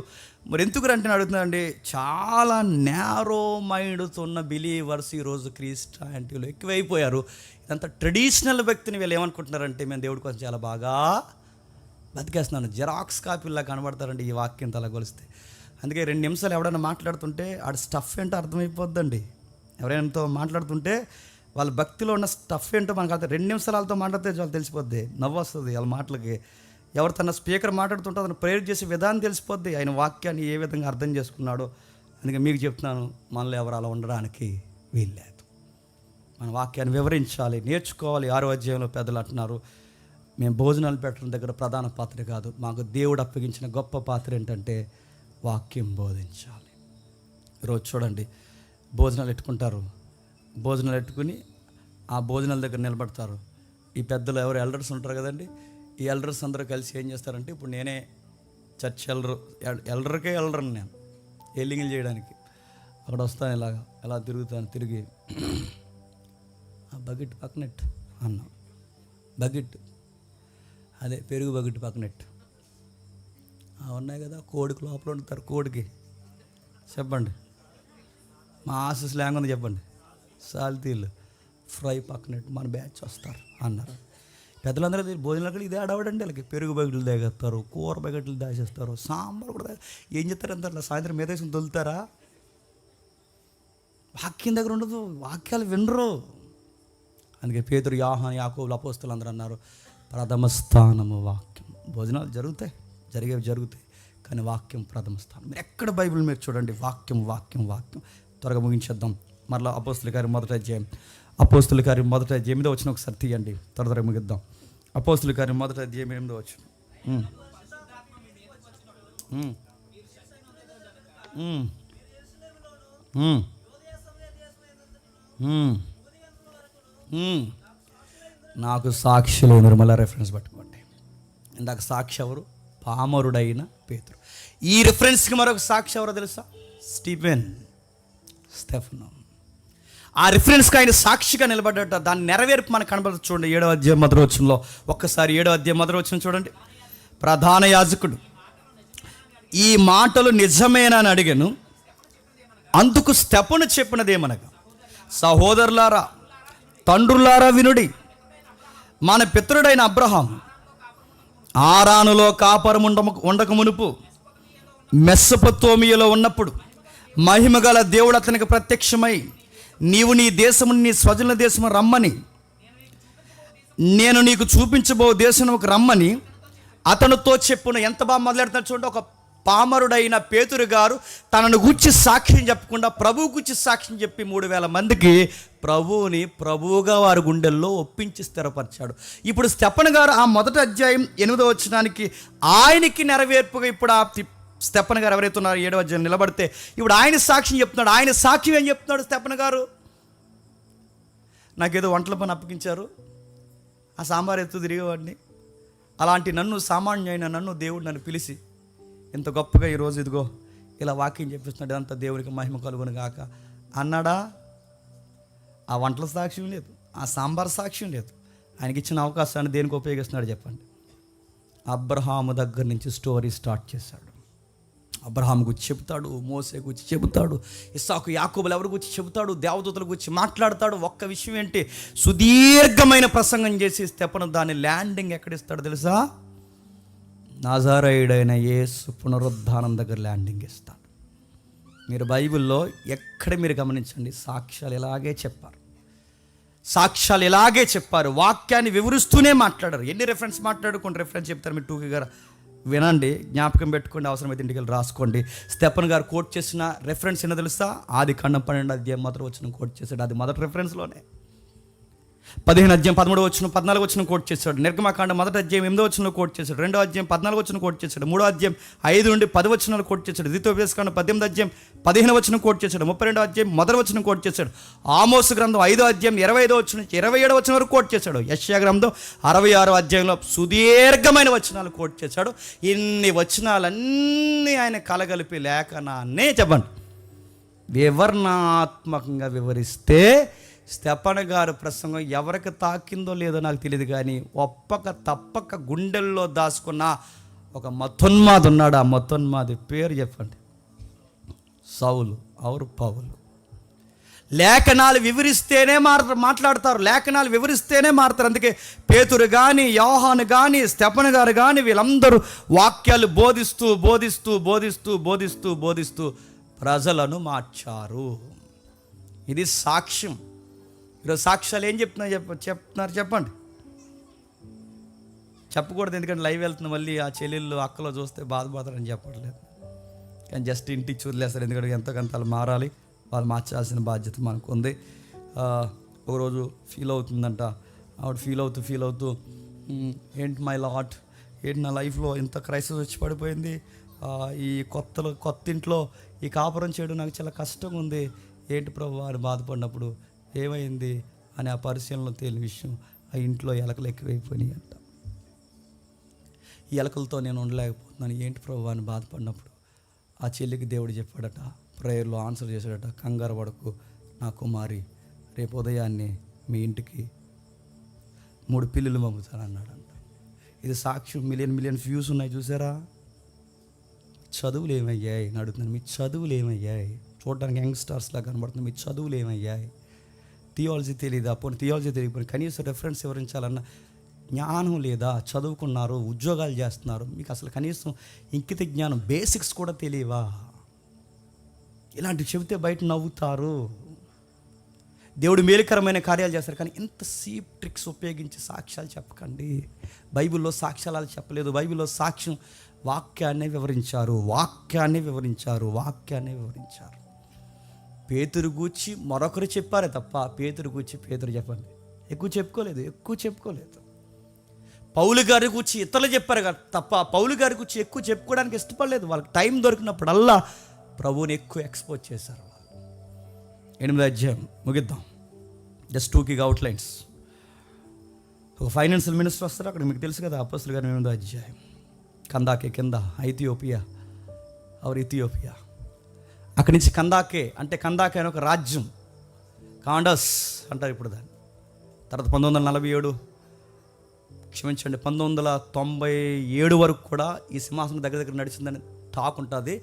మరి ఎందుకు అంటే అడుగుతున్నానండి, చాలా నేరో మైండ్తో ఉన్న బిలీవర్స్ ఈరోజు క్రిస్టియానిటీలో ఎక్కువైపోయారు. ఇదంతా ట్రెడిషనల్ వ్యక్తిని వీళ్ళు ఏమనుకుంటున్నారంటే, మేము దేవుడి కోసం చాలా బాగా బతికేస్తున్నాను, జెరాక్స్ కాపీలా కనబడతారండి ఈ వాక్యం తలగొలిస్తే. అందుకే 2 నిమిషాలు ఎవడైనా మాట్లాడుతుంటే ఆడ స్టఫ్ ఏంటో అర్థమైపోద్దండి. ఎవరైనాతో మాట్లాడుతుంటే వాళ్ళ భక్తిలో ఉన్న స్టఫ్ ఏంటో మనకు అర్థం. 2 నిమిషాలు వాళ్ళతో మాట్లాడితే చాలా తెలిసిపోద్ది, నవ్వు వస్తుంది వాళ్ళ మాటలకి. ఎవరు తన స్పీకర్ మాట్లాడుతుంటే అతను ప్రేయర్ చేసే విధానం తెలిసిపోద్ది, ఆయన వాక్యాన్ని ఏ విధంగా అర్థం చేసుకున్నాడో. అందుకే మీకు చెప్తున్నాను, మనలో ఎవరు అలా ఉండడానికి వీల్లేదు. మన వాక్యాన్ని వివరించాలి, నేర్చుకోవాలి. 6వ అధ్యాయంలో పెద్దలు అంటున్నారు, మేము భోజనాలు పెట్టడం దగ్గర ప్రధాన పాత్ర కాదు, మాకు దేవుడు అప్పగించిన గొప్ప పాత్ర ఏంటంటే వాక్యం బోధించాలి. ఈరోజు చూడండి, భోజనాలు ఎట్టుకుంటారు, భోజనాలు ఎట్టుకుని ఆ భోజనాల దగ్గర నిలబడతారు. ఈ పెద్దలు ఎవరు ఎల్డర్స్ ఉంటారు కదండి, ఈ ఎల్డర్స్ అందరూ కలిసి ఏం చేస్తారంటే, ఇప్పుడు నేనే చర్చ్ ఎల్డర్కే ఎల్డర్ని నేను ఎల్లింగిల్ చేయడానికి అక్కడ వస్తాను, ఎలా తిరుగుతాను, తిరిగి ఆ బకెట్ పక్కనెట్ అన్నా, బకెట్ అదే పెరుగు బకెట్ పక్కనెట్ ఉన్నాయి కదా, కోడికి లోపల ఉంటారు. కోడికి చెప్పండి, మా ఆశ స్లాంగ్ ఉంది చెప్పండి, సాల్తీలు ఫ్రై పక్కనట్టు మన బ్యాచ్ వస్తారు అన్నారు. పెద్దలందరూ భోజనాలు ఇదే అడవడండి. వాళ్ళకి పెరుగు బకెట్లు దాగేస్తారు, కూర బకెట్లు దాచేస్తారు, సాంబార్ కూడా ఏం చేస్తారు అంత అట్లా సాయంత్రం మీద వేసుకుని తొలుతారా? వాక్యం దగ్గర ఉండదు, వాక్యాలు వినరు. అందుకే పేతురు, యోహాను, యాకోబులు, అపోస్తలులు అందరూ అన్నారు, ప్రథమ స్థానము వాక్యం. భోజనాలు జరుగుతాయి కానీ వాక్యం ప్రథమ స్థానం. మీరు ఎక్కడ బైబిల్ మీరు చూడండి, వాక్యం. త్వరగా ముగించేద్దాం. మరలా అపోస్తుల కార్యం 1వ అధ్యాయం, అపోస్తుల కార్యం 1వ అధ్యాయం 8వ వచనం ఒకసారి తీయండి, త్వరగా ముగిద్దాం. అపోస్తుల కార్యం 1వ అధ్యాయం 8వ వచనం. నాకు సాక్షులు నిర్మల రెఫరెన్స్ పట్టుకోండి. ఇందాక సాక్షి ఎవరు? పామరుడైన పేతురు. ఈ రిఫరెన్స్కి మరొక సాక్షి ఎవరో తెలుసా? స్టెఫను. ఆ రిఫరెన్స్కి ఆయన సాక్షిగా నిలబడ్డట. దాని నెరవేర్పు మనకు కనబడుతుంది. చూడండి 7వ అధ్యాయం 1వ వచనంలో ఒక్కసారి 7వ అధ్యాయం 1వ వచనం చూడండి. ప్రధాన యాజకుడు ఈ మాటలు నిజమేనని అడిగాను. అందుకు స్టెఫను చెప్పినదేమనగా, సహోదరులారా, తండ్రులారా వినుడి. మన పితరుడైన అబ్రహాం ఆరానులో కాపురం ఉండక మునుపు మెస్సొపొతేమియాలో ఉన్నప్పుడు మహిమగల దేవుడు అతనికి ప్రత్యక్షమై, నీవు నీ దేశము, నీ స్వజనుల దేశము రమ్మని, నేను నీకు చూపించబో దేశంకు రమ్మని అతనితో చెప్పును. ఎంత బాగా మొదలెడతాడు చూడండి. పామరుడైన పేతురు గారు తనను గూర్చి సాక్ష్యం చెప్పకుండా ప్రభువు గూర్చి సాక్ష్యం చెప్పి 3,000 మందికి ప్రభువుని ప్రభువుగా వారి గుండెల్లో ఒప్పించి స్థిరపరిచాడు. ఇప్పుడు స్తెఫను గారు ఆ మొదటి అధ్యాయం 8వ వచనానికి ఆయనకి నెరవేర్పుగా ఇప్పుడు ఆ స్తెఫను గారు ఎవరైతే ఉన్నారో 7వ అధ్యాయం నిలబడితే ఇప్పుడు ఆయన సాక్ష్యం చెప్తున్నాడు. ఆయన సాక్ష్యం ఏం చెప్తున్నాడు? స్తెఫను గారు, నాకేదో వంటల పని అప్పగించారు, ఆ సాంబార్ ఎత్తు తిరిగేవాడిని, అలాంటి నన్ను, సామాన్యమైన నన్ను దేవుడు నన్ను పిలిచి ఇంత గొప్పగా ఈరోజు ఇదిగో ఇలా వాక్యం చెప్పిస్తున్నాడు, ఇదంతా దేవునికి మహిమ కలుగును గాక అన్నాడా? ఆ వంటల సాక్ష్యం లేదు, ఆ సాంబార్ సాక్ష్యం లేదు. ఆయనకి ఇచ్చిన అవకాశాన్ని దేనికి ఉపయోగిస్తున్నాడు చెప్పండి? అబ్రహాము దగ్గర నుంచి స్టోరీ స్టార్ట్ చేశాడు. అబ్రహాం గురించి చెబుతాడు, మోసే గురించి చెబుతాడు, ఇస్సాకు యాకోబులు ఎవరి గురించి చెబుతాడు, దేవదూతల గురించి మాట్లాడతాడు. ఒక్క విషయం ఏంటి, సుదీర్ఘమైన ప్రసంగం చేసి స్తెఫను దాని ల్యాండింగ్ ఎక్కడిస్తాడు తెలుసా? నజరేయుడైన యేసు పునరుద్ధానం దగ్గర ల్యాండింగ్ ఇస్తాడు. మీరు బైబిల్లో ఎక్కడ మీరు గమనించండి, సాక్ష్యాలు ఇలాగే చెప్పారు, సాక్ష్యాలు ఇలాగే చెప్పారు, వాక్యాన్ని వివరిస్తూనే మాట్లాడారు. ఎన్ని రెఫరెన్స్ మాట్లాడు, కొన్ని రెఫరెన్స్ చెప్తారు, మీరు టూకీగా వినండి, జ్ఞాపకం పెట్టుకోండి, అవసరమైతే ఇంటికి వెళ్ళి రాసుకోండి. స్తెఫను గారు కోట్ చేసిన రెఫరెన్స్ ఏంటో తెలుసా? ఆదికాండం 12వ అధ్యాయం మొదటి వచనం కోట్ చేశాడు, అది మొదటి రెఫరెన్స్లోనే. 15వ అధ్యాయం 13వ వచనం 14వ వచనం కోట్ చేశాడు. నిర్గమకాండం 1వ అధ్యాయం 8వ వచనంలో కోట్ చేశాడు. 2వ అధ్యాయం 14వ వచనం కోట్ చేశాడు. 3వ అధ్యాయం 5 నుండి 10 వచనాలు కోట్ చేశాడు. ద్వితీయోపదేశకాండం 18వ అధ్యాయం 15వ వచనం కోట్ చేశాడు. 32వ అధ్యాయం 1వ వచనం కోట్ చేశాడు. ఆమోసు గ్రంథం 5వ అధ్యాయం 25వ వచనం నుంచి 27వ వచనం వరకు కోట్ చేశాడు. యెషయా గ్రంథం 66వ అధ్యాయంలో సుదీర్ఘమైన వచనాలు కోట్ చేశాడు. ఇన్ని వచనాలన్నీ ఆయన కలగలిపి లేఖనాన్నే చెప్పండి వివరణాత్మకంగా వివరిస్తే స్తెఫను గారు ప్రసంగం ఎవరికి తాకిందో లేదో నాకు తెలియదు, కానీ ఒప్పక తప్పక గుండెల్లో దాచుకున్న ఒక మతోన్మాది ఉన్నాడు. ఆ మతోన్మాది పేరు చెప్పండి, సౌలు ఔరు పౌలు. లేఖనాలు వివరిస్తేనే మాట్లాడతారు, లేఖనాలు వివరిస్తేనే మారుతారు. అందుకే పేతురు కానీ, యోహాను కానీ, స్తెఫను గారు కానీ వీళ్ళందరూ వాక్యాలు బోధిస్తూ బోధిస్తూ బోధిస్తూ బోధిస్తూ బోధిస్తూ ప్రజలను మార్చారు. ఇది సాక్ష్యం. ఈరోజు సాక్ష్యాలు ఏం చెప్తున్నారు చెప్పండి? చెప్పకూడదు, ఎందుకంటే లైవ్ వెళ్తున్న మళ్ళీ ఆ చెల్లెళ్ళు అక్కలో చూస్తే బాధపడతారని చెప్పట్లేదు, కానీ జస్ట్ ఇంటికి చూడలేస్తారు. ఎందుకంటే ఎంతకంత వాళ్ళు మారాలి, వాళ్ళు మార్చాల్సిన బాధ్యత మనకు ఉంది. ఒకరోజు ఫీల్ అవుతుందంట ఆవిడ, ఫీల్ అవుతూ ఏంటి మై లాట్, ఏంటి నా లైఫ్లో ఇంత క్రైసిస్ వచ్చి పడిపోయింది, ఈ కొత్త ఇంట్లో ఈ కాపురం చేయడం నాకు చాలా కష్టంగా ఉంది, ఏంటి ప్రభు అని బాధపడినప్పుడు ఏమైంది అని ఆ పరిశీలనలో తేలిన విషయం, ఆ ఇంట్లో ఎలకలు ఎక్కువైపోయినాయి అంట. ఈ ఎలకలతో నేను ఉండలేకపోతున్నాను, ఏంటి ప్రభు అని బాధపడినప్పుడు ఆ చెల్లికి దేవుడు చెప్పాడట, ప్రేయర్లో ఆన్సర్ చేశాడట, కంగారు పడకు నా కుమారి, రేపు ఉదయాన్నే మీ ఇంటికి 3 పిల్లులు పంపుతానన్నాడంట. ఇది సాక్ష్యం. మిలియన్ వ్యూస్ ఉన్నాయి చూసారా? చదువులు ఏమయ్యాయి అని అడుగుతున్నాను, మీ చదువులు ఏమయ్యాయి? చూడడానికి యంగ్స్టర్స్లా కనబడుతుంది, మీ చదువులు ఏమయ్యాయి? థియాలజీ తెలీదా? పోనీ థియాలజీ తెలియకపోయినా కనీసం రెఫరెన్స్ వివరించాలన్న జ్ఞానం లేదా? చదువుకున్నారు, ఉద్యోగాలు చేస్తున్నారు, మీకు అసలు కనీసం ఇంకిత జ్ఞానం, బేసిక్స్ కూడా తెలియవా? ఇలాంటివి చెబితే బయట నవ్వుతారు. దేవుడు మేలుకరమైన కార్యాలు చేస్తారు, కానీ ఇంత సీప్ ట్రిక్స్ ఉపయోగించి సాక్ష్యాలు చెప్పకండి. బైబిల్లో సాక్ష్యాలు చెప్పలేదు, బైబిల్లో సాక్ష్యం వాక్యాన్ని వివరించారు. పేతురు గూర్చి మరొకరు చెప్పారే తప్ప పేతురు గూర్చి పేతురు చెప్పండి ఎక్కువ చెప్పుకోలేదు. పౌలు గారి గురించి ఇతరులు చెప్పారు తప్ప పౌలు గారి గురించి ఎక్కువ చెప్పుకోవడానికి ఇష్టపడలేదు. వాళ్ళకి టైం దొరికినప్పుడల్లా ప్రభువుని ఎక్కువ ఎక్స్పోజ్ చేశారు. 8వ అధ్యాయం ముగిద్దాం, జస్ట్ 2 quick అవుట్లైన్స్. ఒక ఫైనాన్షియల్ మినిస్టర్ వస్తారు అక్కడ, మీకు తెలుసు కదా, అపోస్తలుల గారి 8వ అధ్యాయం. కందాకే కింద ఇథియోపియా. అక్కడి నుంచి కందాకే అనే ఒక రాజ్యం, కాండస్ అంటారు ఇప్పుడు దాన్ని. తర్వాత 1997 వరకు కూడా ఈ సింహాసనం దగ్గర నడిచిందని టాక్ ఉంటుంది.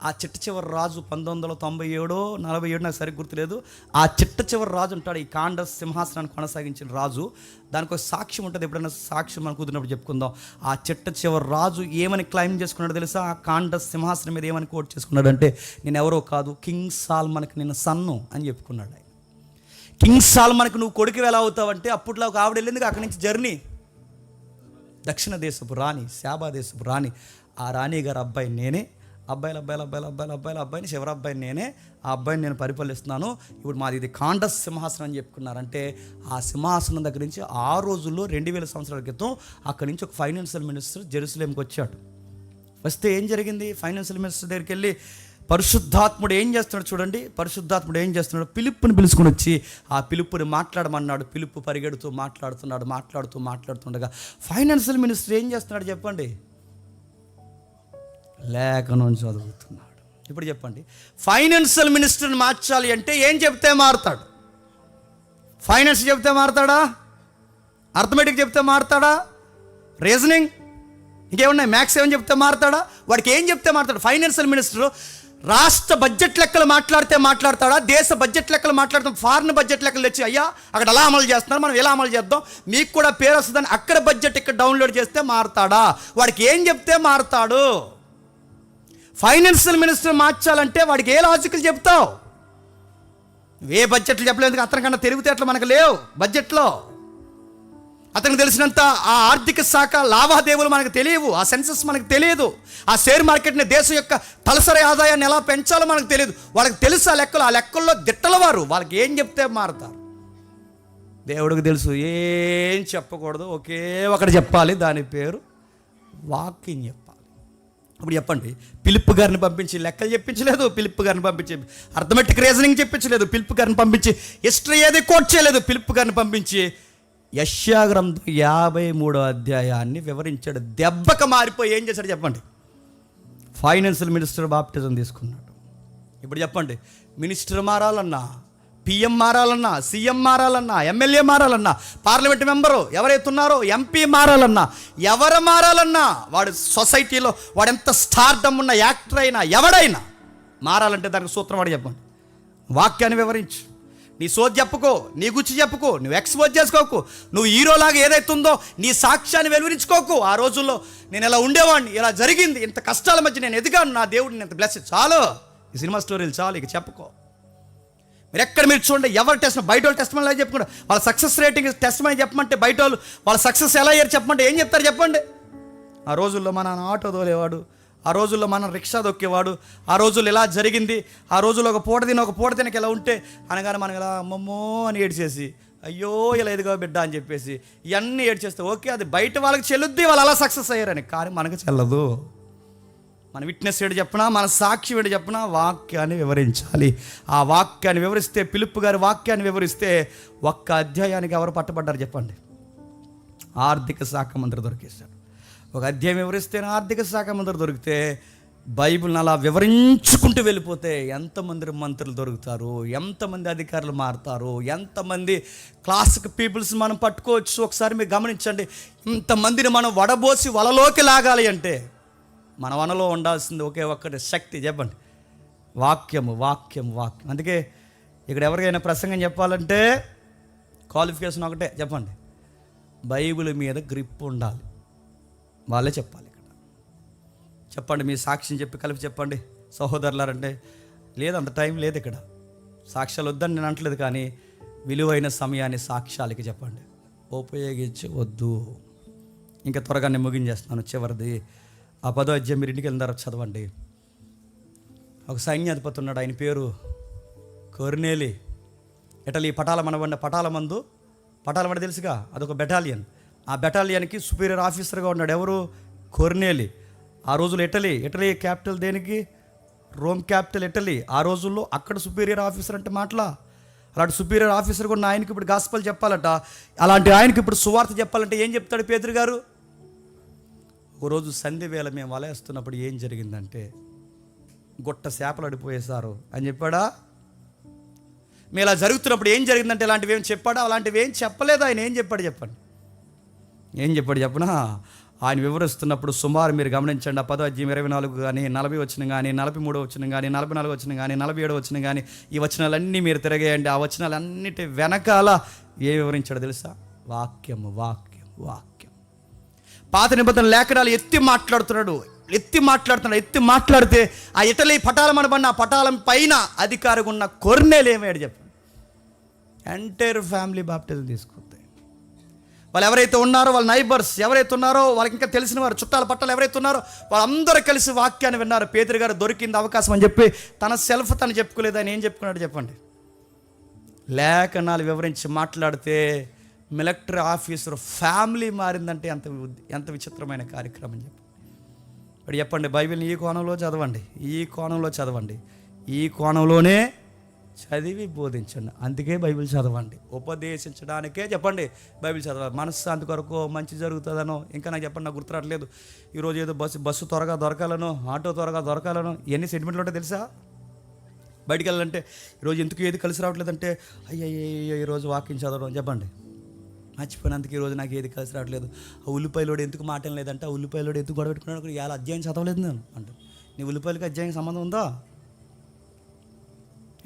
ఆ చిట్ట చివరి రాజు 1997-47 నాకు సరిగ్గా గుర్తులేదు. ఆ చిట్ట చివరి రాజు ఉంటాడు, ఈ కాండస్ సింహాసనాన్ని కొనసాగించిన రాజు. దానికి ఒక సాక్ష్యం ఉంటుంది, ఎప్పుడైనా సాక్ష్యం మనకు కుదిరినప్పుడు చెప్పుకుందాం. ఆ చిట్ట చివరి రాజు ఏమని క్లైమ్ చేసుకున్నాడు తెలుసా? ఆ కాండస్ సింహాసనం మీద ఏమని కోట్ చేసుకున్నాడు అంటే, నేను ఎవరో కాదు, కింగ్ సాల్మన్కి నేను సన్ను అని చెప్పుకున్నాడు. ఆయన కింగ్ సాల్మన్కి నువ్వు కొడుకు ఎలా అవుతావంటే, అప్పట్లో ఒక ఆవిడ వెళ్ళింది అక్కడి నుంచి జర్నీ, దక్షిణ దేశపు రాణి, శాబా దేశపు రాణి. ఆ రాణి గారు అబ్బాయి నేనే, అబ్బాయిని చివరి అబ్బాయిని నేనే, ఆ అబ్బాయిని నేను పరిపాలిస్తున్నాను. ఇప్పుడు మాది ఇది కాండస్ సింహాసనం అని చెప్పుకున్నారంటే ఆ సింహాసనం దగ్గర నుంచి ఆ రోజుల్లో 2000 సంవత్సరాల క్రితం అక్కడి నుంచి ఒక ఫైనాన్షియల్ మినిస్టర్ జెరూసలేంకి వచ్చాడు. వస్తే ఏం జరిగింది? ఫైనాన్షియల్ మినిస్టర్ దగ్గరికి వెళ్ళి పరిశుద్ధాత్ముడు ఏం చేస్తున్నాడు చూడండి. పరిశుద్ధాత్ముడు ఏం చేస్తున్నాడు? పిలుపుని పిలుచుకుని వచ్చి ఆ పిలుపుని మాట్లాడమన్నాడు. పిలుపు పరిగెడుతూ మాట్లాడుతుండగా ఫైనాన్షియల్ మినిస్టర్ ఏం చేస్తున్నాడు చెప్పండి? లేఖనం చదువుతున్నాడు. ఇప్పుడు చెప్పండి, ఫైనాన్షియల్ మినిస్టర్ని మార్చాలి అంటే ఏం చెప్తే మారుతాడు? ఫైనాన్స్ చెప్తే మారుతాడా? అర్థమెటిక్ చెప్తే మారుతాడా? రీజనింగ్ ఇంకేమున్నాయి? మ్యాథ్స్ ఏమని చెప్తే మారుతాడా? వాడికి ఏం చెప్తే మారుతాడు? ఫైనాన్షియల్ మినిస్టర్ రాష్ట్ర బడ్జెట్ లెక్కలు మాట్లాడతాడా? దేశ బడ్జెట్ లెక్కలు మాట్లాడతాం. ఫారిన్ బడ్జెట్ లెక్కలు తెచ్చి అయ్యా అక్కడ ఎలా అమలు చేస్తున్నారు, మనం ఎలా అమలు చేద్దాం, మీకు కూడా పేరు వస్తుందని అక్కడ బడ్జెట్ ఇక్కడ డౌన్లోడ్ చేస్తే మారుతాడా? వాడికి ఏం చెప్తే మారుతాడు? ఫైనాన్షియల్ మినిస్టర్ మార్చాలంటే వాడికి ఏ లాజికల్ చెప్తావు? ఏ బడ్జెట్లు చెప్పలేదు. అతనికన్నా తెలివితేటలు మనకు లేవు. బడ్జెట్లో అతనికి తెలిసినంత ఆ ఆర్థిక శాఖ లావాదేవీలు మనకు తెలియవు. ఆ సెన్సస్ మనకు తెలియదు. ఆ షేర్ మార్కెట్ని, దేశం యొక్క తలసరి ఆదాయాన్ని ఎలా పెంచాలో మనకు తెలియదు. వాళ్ళకి తెలుసు ఆ లెక్కలు. ఆ లెక్కల్లో దిట్టల వారు. వాళ్ళకి ఏం చెప్తే మారుతారు? దేవుడికి తెలుసు ఏం చెప్పకూడదు, ఒకే ఒకటి చెప్పాలి. దాని పేరు వాక్యం చెప్పాలి. ఇప్పుడు చెప్పండి, పిలుపు గారిని పంపించి లెక్కలు చెప్పించలేదు, పిలుపు గారిని పంపించి అర్థమెటిక్ రీజనింగ్ చెప్పించలేదు, పిలుపు గారిని పంపించి హిస్టరీ ఏది కోట్ చేయలేదు, పిలుపు గారిని పంపించి యెషయా గ్రంథం 53వ అధ్యాయాన్ని వివరించాడు. దెబ్బక మారిపోయి ఏం చేశాడు చెప్పండి? ఫైనాన్షియల్ మినిస్టర్ బాప్టిజం తీసుకున్నాడు. ఇప్పుడు చెప్పండి, మినిస్టర్ మారాలన్నా, పిఎం మారాలన్నా, సీఎం మారాలన్నా, ఎమ్మెల్యే మారాలన్నా, పార్లమెంట్ మెంబరు ఎవరైతే ఉన్నారో ఎంపీ మారాలన్నా, ఎవరు మారాలన్నా, వాడు సొసైటీలో వాడు ఎంత స్టార్డమ్ ఉన్న యాక్టర్ అయినా ఎవడైనా మారాలంటే దానికి సూత్రం వాడు చెప్పండి. వాక్యాన్ని వివరించు. నీ సోది చెప్పుకో, నీ గుచ్చి చెప్పుకో, నువ్వు ఎక్స్పోజ్ చేసుకోకు, నువ్వు హీరోలాగా ఏదైతే ఉందో నీ సాక్ష్యాన్ని వెలువరించుకోకు. ఆ రోజుల్లో నేను ఇలా ఉండేవాడిని, ఇలా జరిగింది, ఇంత కష్టాల మధ్య నేను ఎదిగాను, నా దేవుడిని ఇంత బ్లెస్, చాలు. ఈ సినిమా స్టోరీలు చాలు, ఇక చెప్పుకో. మీరు చూడండి, ఎవరు టెస్ట్ బయట వాళ్ళు టెస్ట్ మనీ చెప్పుకుంటారు. వాళ్ళ సక్సెస్ రేటింగ్ టెస్ట్ మనీ చెప్పమంటే బయట వాళ్ళ సక్సెస్ ఎలా అయ్యారు చెప్పమంటే ఏం చెప్తారు చెప్పండి? ఆ రోజుల్లో మన ఆటో తోలేవాడు, ఆ రోజుల్లో మనం రిక్షా దొక్కేవాడు, ఆ రోజుల్లో ఇలా జరిగింది, ఆ రోజుల్లో ఒక పూట తినక ఇలా ఉంటే అనగానే మనం ఇలా అమ్మమ్మో అని ఏడ్చేసి అయ్యో ఇలా ఎదుగా బిడ్డ అని చెప్పేసి ఇవన్నీ ఏడ్చేస్తే ఓకే, అది బయట వాళ్ళకి చెల్లుద్ది, వాళ్ళు అలా సక్సెస్ అయ్యారని. కానీ మనకు చెల్లదు. మన విట్నెస్ ఏడు చెప్పినా, మన సాక్షి ఏడు చెప్పినా వాక్యాన్ని వివరించాలి. ఆ వాక్యాన్ని వివరిస్తే, పిలుపు గారి వాక్యాన్ని వివరిస్తే ఒక్క అధ్యాయానికి ఎవరు పట్టబడ్డారు చెప్పండి? ఆర్థిక శాఖ మంత్రి దొరికేశాడు. ఒక అధ్యాయం వివరిస్తే ఆర్థిక శాఖ మంత్రి దొరికితే బైబిల్ని అలా వివరించుకుంటూ వెళ్ళిపోతే ఎంతమంది మంత్రులు దొరుకుతారు, ఎంతమంది అధికారులు మారుతారు, ఎంతమంది క్లాసిక్ పీపుల్స్ మనం పట్టుకోవచ్చు. ఒకసారి మీరు గమనించండి, ఇంతమందిని మనం వడబోసి వలలోకి లాగాలి అంటే మన వనలో ఉండాల్సింది ఒకే ఒక్కటి శక్తి చెప్పండి, వాక్యము. అందుకే ఇక్కడ ఎవరికైనా ప్రసంగం చెప్పాలంటే క్వాలిఫికేషన్ ఒకటే చెప్పండి, బైబిల్ మీద గ్రిప్ ఉండాలి. వాళ్ళే చెప్పాలి. ఇక్కడ చెప్పండి, మీ సాక్ష్యం చెప్పి కలిపి చెప్పండి సహోదరులారంటే లేదు, అంత టైం లేదు ఇక్కడ. సాక్ష్యాలు వద్దని నేను అంటలేదు, కానీ విలువైన సమయాన్ని సాక్ష్యాలకి చెప్పండి ఉపయోగించవద్దు. ఇంకా త్వరగా నేను ముగించేస్తున్నాను. చివరిది ఆ 10వ అధ్యాయం మీరు ఇంటికి వెళ్ళిన తర్వాత చదవండి. ఒక సైన్యాధిపతి ఉన్నాడు, ఆయన పేరు కొర్నేలి. ఇటలీ పటాలమందు తెలుసుగా, అదొక బెటాలియన్. ఆ బెటాలియన్కి సుపీరియర్ ఆఫీసర్గా ఉన్నాడు. ఎవరు? కొర్నేలి. ఆ రోజుల్లో ఇటలీ క్యాపిటల్ దేనికి? Rome capital Italy. ఆ రోజుల్లో అక్కడ సుపీరియర్ ఆఫీసర్ అంటే మాటలా. అలాంటి సుపీరియర్ ఆఫీసర్గా ఉన్న ఆయనకి ఇప్పుడు గాస్పల్ చెప్పాలట. అలాంటి ఆయనకి ఇప్పుడు సువార్త చెప్పాలంటే ఏం చెప్తాడు పేతురు గారు? ఒకరోజు సంధ్య వేళ మేము వలేస్తున్నప్పుడు ఏం జరిగిందంటే గుట్ట చేపలు అడిపోయేశారు అని చెప్పాడా? మేము ఇలా జరుగుతున్నప్పుడు ఏం జరిగిందంటే ఇలాంటివి ఏం చెప్పాడా? అలాంటివి ఏం చెప్పలేదు ఆయన. ఏం చెప్పాడు చెప్పండి? ఏం చెప్పాడు చెప్పనా? ఆయన వివరిస్తున్నప్పుడు సుమారు మీరు గమనించండి, ఆ 10వ అధ్యాయం 24 కానీ 40 వచనం కానీ 43 వచనం కానీ 44 వచనం కానీ 47 వచనం కానీ ఈ వచనాలన్నీ మీరు తిరగేయండి. ఆ వచనాలన్నిటి వెనకాల ఏ వివరించాడో తెలుసా? వాక్యము. పాత నిబంధన లేఖనాలు ఎత్తి మాట్లాడితే ఆ ఇటలీ పటాలమనబడిన ఆ పటాలం పైన అధికారిగా ఉన్న కొర్నేలి ఏమయ్యాడు చెప్పండి? ఎంటైర్ ఫ్యామిలీ బాప్టిజం తీసుకుంది. వాళ్ళు ఎవరైతే ఉన్నారో వాళ్ళ నైబర్స్ ఎవరైతే ఉన్నారో వాళ్ళకి ఇంకా తెలిసిన వారు చుట్టాల పట్టాలు ఎవరైతే ఉన్నారో వాళ్ళందరూ కలిసి వాక్యాన్ని విన్నారు. పేతురు గారు దొరికింది అవకాశం అని చెప్పి తన సెల్ఫ్ తను చెప్పుకోలేదు. ఆయన ఏం చెప్పుకున్నాడు చెప్పండి? లేఖనాలు వివరించి మాట్లాడితే మిలిటరీ ఆఫీసర్ ఫ్యామిలీ మారిందంటే ఎంత విచిత్రమైన కార్యక్రమం చెప్పండి. ఇప్పుడు చెప్పండి, బైబిల్ని ఈ కోణంలో చదవండి, ఈ కోణంలో చదవండి, ఈ కోణంలోనే చదివి బోధించండి. అందుకే బైబిల్ చదవండి, ఉపదేశించడానికే చెప్పండి బైబిల్ చదవాలి. మనశ్శాంతి కొరకు, మంచి జరుగుతుందనో, ఇంకా నాకు చెప్పండి, నాకు గుర్తురాట్లేదు. ఈరోజు ఏదో బస్సు త్వరగా దొరకాలనో, ఆటో త్వరగా దొరకాలనో, ఇవన్నీ సెంటిమెంట్లు ఉంటాయి తెలుసా? బయటికి వెళ్ళాలంటే ఈరోజు ఎందుకు ఏది కలిసి రావట్లేదంటే అయ్యయ్యో ఈరోజు వాకింగ్ చదవడం చెప్పండి, మర్చిపోయినందుకు ఈరోజు నాకు ఏది కలిసి రావట్లేదు. ఆ ఉల్లిపాయలోడు ఎందుకు మాటం లేదంటే ఆ ఉల్లిపాయలోడు ఎందుకు గొడవ పెట్టుకున్నాడు, ఇవాళ అధ్యాయం చదవలేదు నేను అంటే, నీ ఉల్లిపాయలకి అధ్యాయం సంబంధం ఉందా?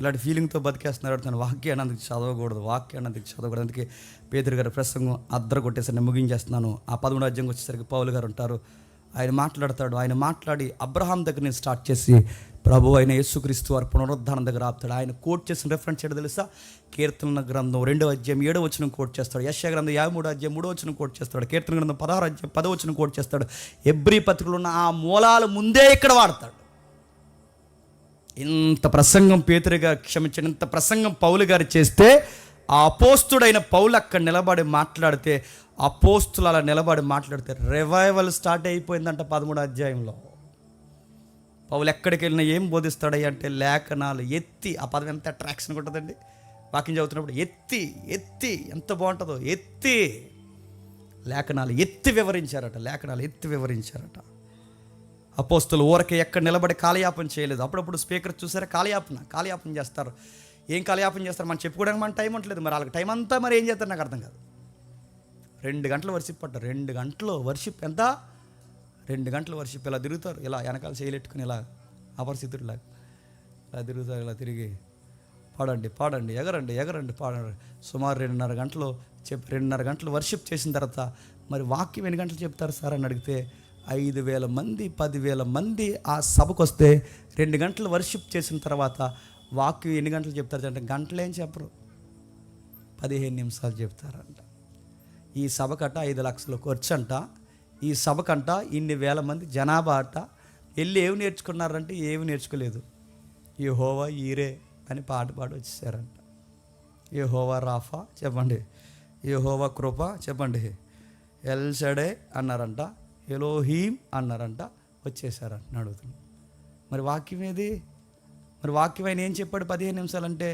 ఇలాంటి ఫీలింగ్తో బతికేస్తున్నారు. తను వాక్యాన్ని అందుకు చదవకూడదు, వాక్యాన్ని అందుకు చదవకూడదు. అందుకే పేతురు గారి ప్రసంగం అద్దరు కొట్టేసరి నేను ముగించేస్తున్నాను. ఆ 13వ అధ్యాయం వచ్చేసరికి పౌలు గారు ఉంటారు. ఆయన మాట్లాడతాడు. ఆయన మాట్లాడి అబ్రహాం దగ్గర నేను స్టార్ట్ చేసి ప్రభు అయిన యేసుక్రీస్తు వారి పునరుద్ధానం దగ్గర ఆపుతాడు. ఆయన కోట్ చేసిన రెఫరెన్స్ చేయడం తెలుసా? కీర్తన గ్రంథం 2వ అధ్యాయం 7వ వచనం కోట్ చేస్తాడు. యెషయా గ్రంథం 53వ అధ్యాయం 3వ వచనం కోట్ చేస్తాడు. కీర్తన గ్రంథం 16వ అధ్యాయం 10వ వచనం కోట్ చేస్తాడు. హెబ్రీ పత్రికలో ఉన్న ఆ మూలాలు ముందే ఇక్కడ వాడతాడు. ఇంత ప్రసంగం పేతురుగా క్షమించండి, ఇంత ప్రసంగం పౌలు గారు చేస్తే ఆ అపోస్తుడైన పౌలు అక్కడ నిలబడి మాట్లాడితే, అపోస్తులు అలా నిలబడి మాట్లాడితే రివైవల్ స్టార్ట్ అయిపోయిందంట 13వ అధ్యాయంలో. పౌలు ఎక్కడికి వెళ్ళినా ఏం బోధిస్తాడయ్య అంటే లేఖనాలు ఎత్తి, ఆ పదం ఎంత అట్రాక్షన్ ఉంటుందండి వాక్యం చదువుతున్నప్పుడు, ఎత్తి ఎంత బాగుంటుందో, ఎత్తి లేఖనాలు ఎత్తి వివరించారట. అపోస్తులు ఊరకే ఎక్కడ నిలబడి కాలయాపన చేయలేదు. అప్పుడప్పుడు స్పీకర్ చూసారా కాలయాపన చేస్తారు. ఏం కాలయాపన చేస్తారు? మనం చెప్పుకోవడానికి మన టైం ఉండలేదు. మరి వాళ్ళకి టైం అంతా మరి ఏం చేస్తారు నాకు అర్థం కాదు. 2 గంటలు వర్షిప్ పట్టారు. 2 గంటలు వర్షిప్ ఎంత? 2 గంటలు వర్షిప్. ఇలా తిరుగుతారు, ఇలా వెనకాల చేయలెట్టుకుని ఇలా అపరిస్థితుడిలాగా ఇలా తిరుగుతారు, ఇలా తిరిగి పాడండి ఎగరండి పాడండి. సుమారు 2.5 గంటలు 2.5 గంటలు వర్షిప్ చేసిన తర్వాత మరి వాక్యం ఎన్ని గంటలు చెప్తారు సార్ అని అడిగితే 5,000 మంది 10,000 మంది ఆ సభకు వస్తే 2 గంటలు వర్షిప్ చేసిన తర్వాత వాక్యం ఎన్ని గంటలు చెప్తారు అంటే గంటలేం చెప్పరు, 15 నిమిషాలు చెప్తారంట. ఈ సభకట 5 లక్షల ఖర్చు అంట. ఈ సభకంట ఇన్ని వేల మంది జనాభా అట. వెళ్ళి ఏమి నేర్చుకున్నారంటే ఏమి నేర్చుకోలేదు. యెహోవా ఈరే అని పాడి వచ్చేసారంట. యెహోవా రాఫా చెప్పండి, యెహోవా కృప చెప్పండి, ఎల్ షడే అన్నారంట, ఎలోహీం అన్నారంట, వచ్చేసారంట. అడుగుతున్నాను మరి వాక్యం ఏది? మరి వాక్యం ఆయన ఏం చెప్పాడు? 15 నిమిషాలు అంటే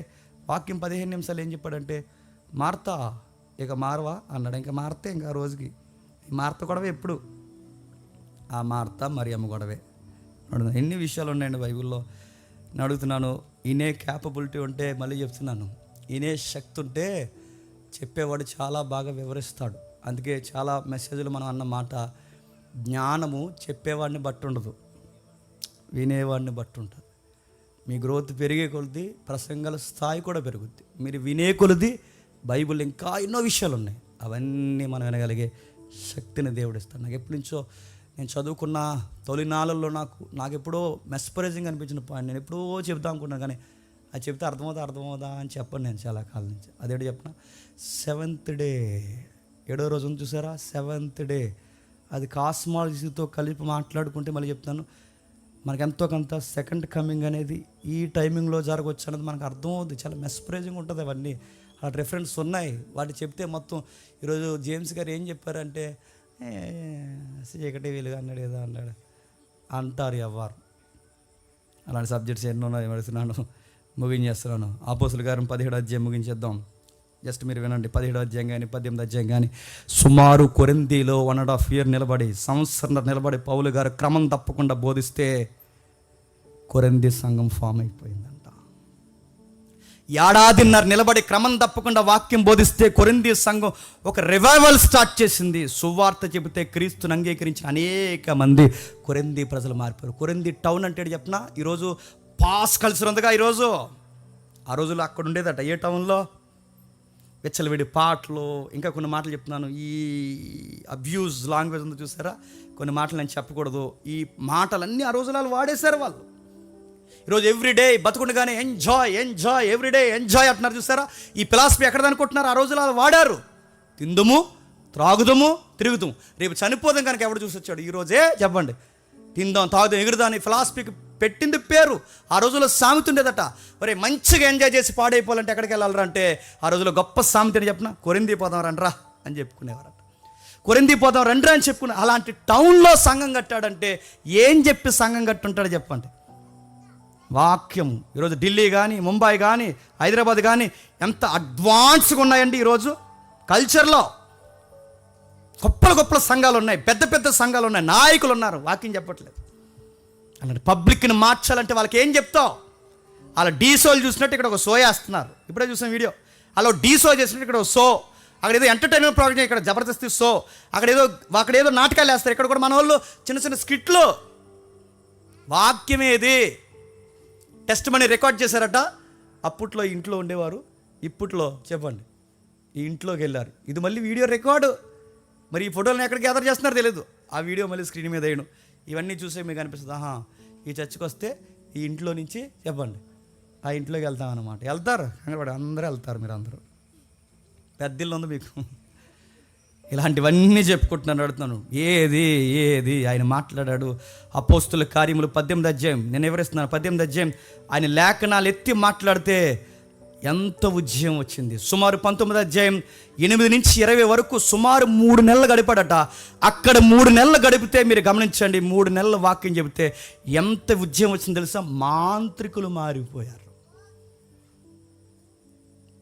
వాక్యం 15 నిమిషాలు ఏం చెప్పాడంటే మార్తా ఇక మారవా అన్నాడు. ఇంకా మారితే ఇంకా రోజుకి మార్త గొడవే. ఎప్పుడు ఆ మార్త మరియమ్మ గొడవే. ఎన్ని విషయాలు ఉన్నాయండి బైబిల్లో. నేను అడుగుతున్నాను, ఇనే క్యాపబిలిటీ ఉంటే, మళ్ళీ చెప్తున్నాను, ఇనే శక్తి ఉంటే చెప్పేవాడు చాలా బాగా వివరిస్తాడు. అందుకే చాలా మెసేజ్లు మనం అన్న మాట, జ్ఞానము చెప్పేవాడిని బట్టి ఉండదు, వినేవాడిని బట్టి ఉంటుంది. మీ గ్రోత్ పెరిగే కొలది ప్రసంగాల స్థాయి కూడా పెరుగుద్ది. మీరు వినే కొలది బైబిల్ ఇంకా ఎన్నో విషయాలు ఉన్నాయి, అవన్నీ మనం వినగలిగే శక్తిని దేవుడు ఇస్తాడు. నాకు ఎప్పటి నుంచో నేను చదువుకున్న తొలినాళ్ళల్లో నాకు ఎప్పుడో మెస్పరైజింగ్ అనిపించిన పాయింట్ నేను ఎప్పుడో చెప్తాం అనుకున్నాను, కానీ అది చెప్తే అర్థమవుదా అని చెప్పను నేను చాలా కాలం నుంచి. అదేంటి చెప్పిన 7th డే 7వ రోజున చూసారా 7th డే, అది కాస్మాలజీతో కలిపి మాట్లాడుకుంటే మళ్ళీ చెప్తాను, మనకు ఎంతో కొంత సెకండ్ కమింగ్ అనేది ఈ టైమింగ్లో జరగవచ్చు అనేది మనకు అర్థమవుద్ది. చాలా మెస్పరైజింగ్ ఉంటుంది. అవన్నీ ఆ రెఫరెన్స్ ఉన్నాయి, వాటి చెప్తే మొత్తం. ఈరోజు జేమ్స్ గారు ఏం చెప్పారంటే చీకటి వెలుగు అన్నాడు ఏదో అన్నాడు అంటారు ఎవ్వరు. అలాంటి సబ్జెక్ట్స్ ఎన్నో ఉన్నాయి, అడుగుతున్నాను, ముగించేస్తున్నాను. అపోస్తుల కార్యం 17వ అధ్యాయం ముగించేద్దాం. జస్ట్ మీరు వినండి. 17వ అధ్యాయం కానీ 18వ అధ్యాయం కానీ సుమారు కొరింథీలో 1.5 year నిలబడి, సంవత్సరం నిలబడి పౌలు గారు క్రమం తప్పకుండా బోధిస్తే కొరింథీ సంఘం ఫామ్ అయిపోయిందంట. ఏడాదిన్నర నిలబడి క్రమం తప్పకుండా వాక్యం బోధిస్తే కొరింథీ సంఘం ఒక రివైవల్ స్టార్ట్ చేసింది. సువార్త చెబితే క్రీస్తుని అంగీకరించి అనేక మంది కొరింథీ ప్రజలు మారిపోయారు. కొరింథీ టౌన్ అంటే చెప్పిన ఈరోజు పాస్ కలిసి ఉందిగా. ఈరోజు ఆ రోజుల్లో అక్కడ ఉండేదట. ఏ టౌన్లో? వెచ్చలవిడి పాటలు, ఇంకా కొన్ని మాటలు చెప్తున్నాను. ఈ అబ్యూజ్ లాంగ్వేజ్ ఉందో చూసారా, కొన్ని మాటలు నేను చెప్పకూడదు. ఈ మాటలన్నీ ఆ రోజులలో వాడేశారు వాళ్ళు. ఈరోజు ఎవ్రీడే బతుకుండగానే ఎంజాయ్ ఎవ్రీడే ఎంజాయ్ అంటున్నారు చూసారా. ఈ ఫిలాసఫీ ఎక్కడ అనుకుంటున్నారు? ఆ రోజులలో వాడారు. తిందుము త్రాగుదాము తిరుగుదాము, రేపు చనిపోదాం కనుక ఎవడు చూసి వచ్చాడు? ఈరోజే చెప్పండి. తిందాం తాగుదాం ఎగురుదాం అని ఫిలాసఫీకి పెట్టింది పేరు. ఆ రోజుల్లో సామెత ఉండేదట, మరి మంచిగా ఎంజాయ్ చేసి పాడైపోవాలంటే ఎక్కడికి వెళ్ళాలరా అంటే ఆ రోజుల్లో గొప్ప సామెత అని చెప్పిన, కొరింథీ పోదాం రండ్రా అని చెప్పుకునేవారట. కొరింథీ పోదాం రండ్రా అని చెప్పుకునే అలాంటి టౌన్లో సంఘం కట్టాడంటే ఏం చెప్పి సంఘం కట్టుంటాడో చెప్పండి. వాక్యం. ఈరోజు ఢిల్లీ కానీ, ముంబై కానీ, హైదరాబాద్ కానీ ఎంత అడ్వాన్స్గా ఉన్నాయండి ఈరోజు కల్చర్లో. గొప్ప సంఘాలు ఉన్నాయి, పెద్ద పెద్ద సంఘాలు ఉన్నాయి, నాయకులు ఉన్నారు, వాక్యం చెప్పట్లేదు. అలాంటి పబ్లిక్ని మార్చాలంటే వాళ్ళకి ఏం చెప్తావు? అలా డీసోలు చూసినట్టు ఇక్కడ ఒక షో వేస్తున్నారు, ఇప్పుడే చూసిన వీడియో. అలా డీసో చేసినట్టు ఇక్కడ ఒక షో, అక్కడ ఏదో ఎంటర్టైన్మెంట్ ప్రోగ్రామ్, ఇక్కడ జబర్దస్తి షో, అక్కడేదో నాటకాలు వేస్తారు, ఇక్కడ కూడా మన వాళ్ళు చిన్న చిన్న స్కిట్లు. వాక్యమేది టెస్ట్ మనీ రికార్డ్ చేశారట. అప్పట్లో ఇంట్లో ఉండేవారు, ఇప్పట్లో చెప్పండి ఈ ఇంట్లోకి వెళ్ళారు. ఇది మళ్ళీ వీడియో రికార్డు. మరి ఈ ఫోటోలను ఎక్కడికి గ్యాదర్ చేస్తున్నారో తెలియదు. ఆ వీడియో మళ్ళీ స్క్రీన్ మీద వేయడం, ఇవన్నీ చూసే మీకు అనిపిస్తుంది, ఆహా ఈ చర్చికి వస్తే ఈ ఇంట్లో నుంచి చెప్పండి ఆ ఇంట్లోకి వెళ్తామన్నమాట. వెళ్తారు కంగారు, అందరూ వెళ్తారు. మీరు అందరూ పెద్దిల్లు ఉంది మీకు. ఇలాంటివన్నీ చెప్పుకుంటున్నాను, అడుగుతున్నాను. ఏది ఆయన మాట్లాడాడు. అపోస్తుల కార్యములు 18వ అధ్యాయం, నేను వివరిస్తున్నాను 18వ అధ్యాయం. ఆయన లేఖనాలు ఎత్తి మాట్లాడితే ఎంత ఉద్యమం వచ్చింది. సుమారు 19వ అధ్యాయం 8 నుంచి 20 వరకు సుమారు 3 నెలలు గడిపాడట. అక్కడ 3 నెలలు గడిపితే మీరు గమనించండి, 3 నెలల వాక్యం చెబితే ఎంత ఉద్యమం వచ్చింది తెలుసా? మాంత్రికులు మారిపోయారు.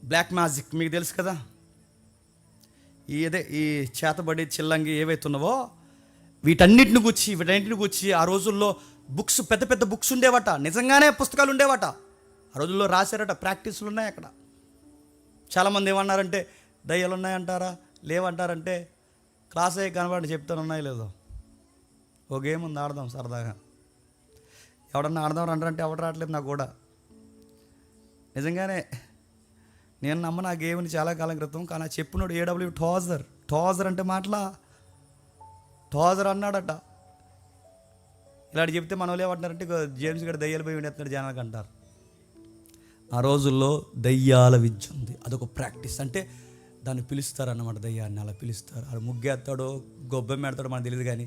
బ్లాక్ మ్యాజిక్ మీకు తెలుసు కదా, ఈ చేతబడి చిల్లంగి ఏవైతున్నావో వీటన్నిటిని గుచ్చి ఆ రోజుల్లో బుక్స్, పెద్ద పెద్ద బుక్స్ ఉండేవట, నిజంగానే పుస్తకాలు ఉండేవట. ఆ రోజుల్లో రాశారట, ప్రాక్టీసులు ఉన్నాయి అక్కడ. చాలామంది ఏమన్నారంటే దయ్యాలు ఉన్నాయంటారా, లేవంటారంటే క్లాస్ అయ్యి కనబడి చెప్తాను ఉన్నాయి లేదో. ఓ గేమ్ ఉంది, ఆడదాం సరదాగా. ఎవడన్నా ఆడదాం అంటారంటే ఎవడు రావట్లేదు నాకు కూడా. నిజంగానే నేను నమ్మను ఆ గేమ్ని చాలా కాలం క్రితం. కానీ ఆ చెప్పినోడు ఏడబ్ల్యూ టోజర్ అంటే మాటలా టోజర్ అన్నాడట. ఇలాంటి చెప్తే మన వాళ్ళు ఏమంటారంటే జేమ్స్ గడ దయ్యాలు పోయి ఉండేస్తున్నాడు జనాలకు అంటారు. ఆ రోజుల్లో దయ్యాల విద్య ఉంది, అదొక ప్రాక్టీస్. అంటే దాన్ని పిలుస్తారన్నమాట, దయ్యాన్ని అలా పిలుస్తారు. అది ముగ్గేస్తాడో గొబ్బెం పెడతాడో మనకు తెలియదు, కానీ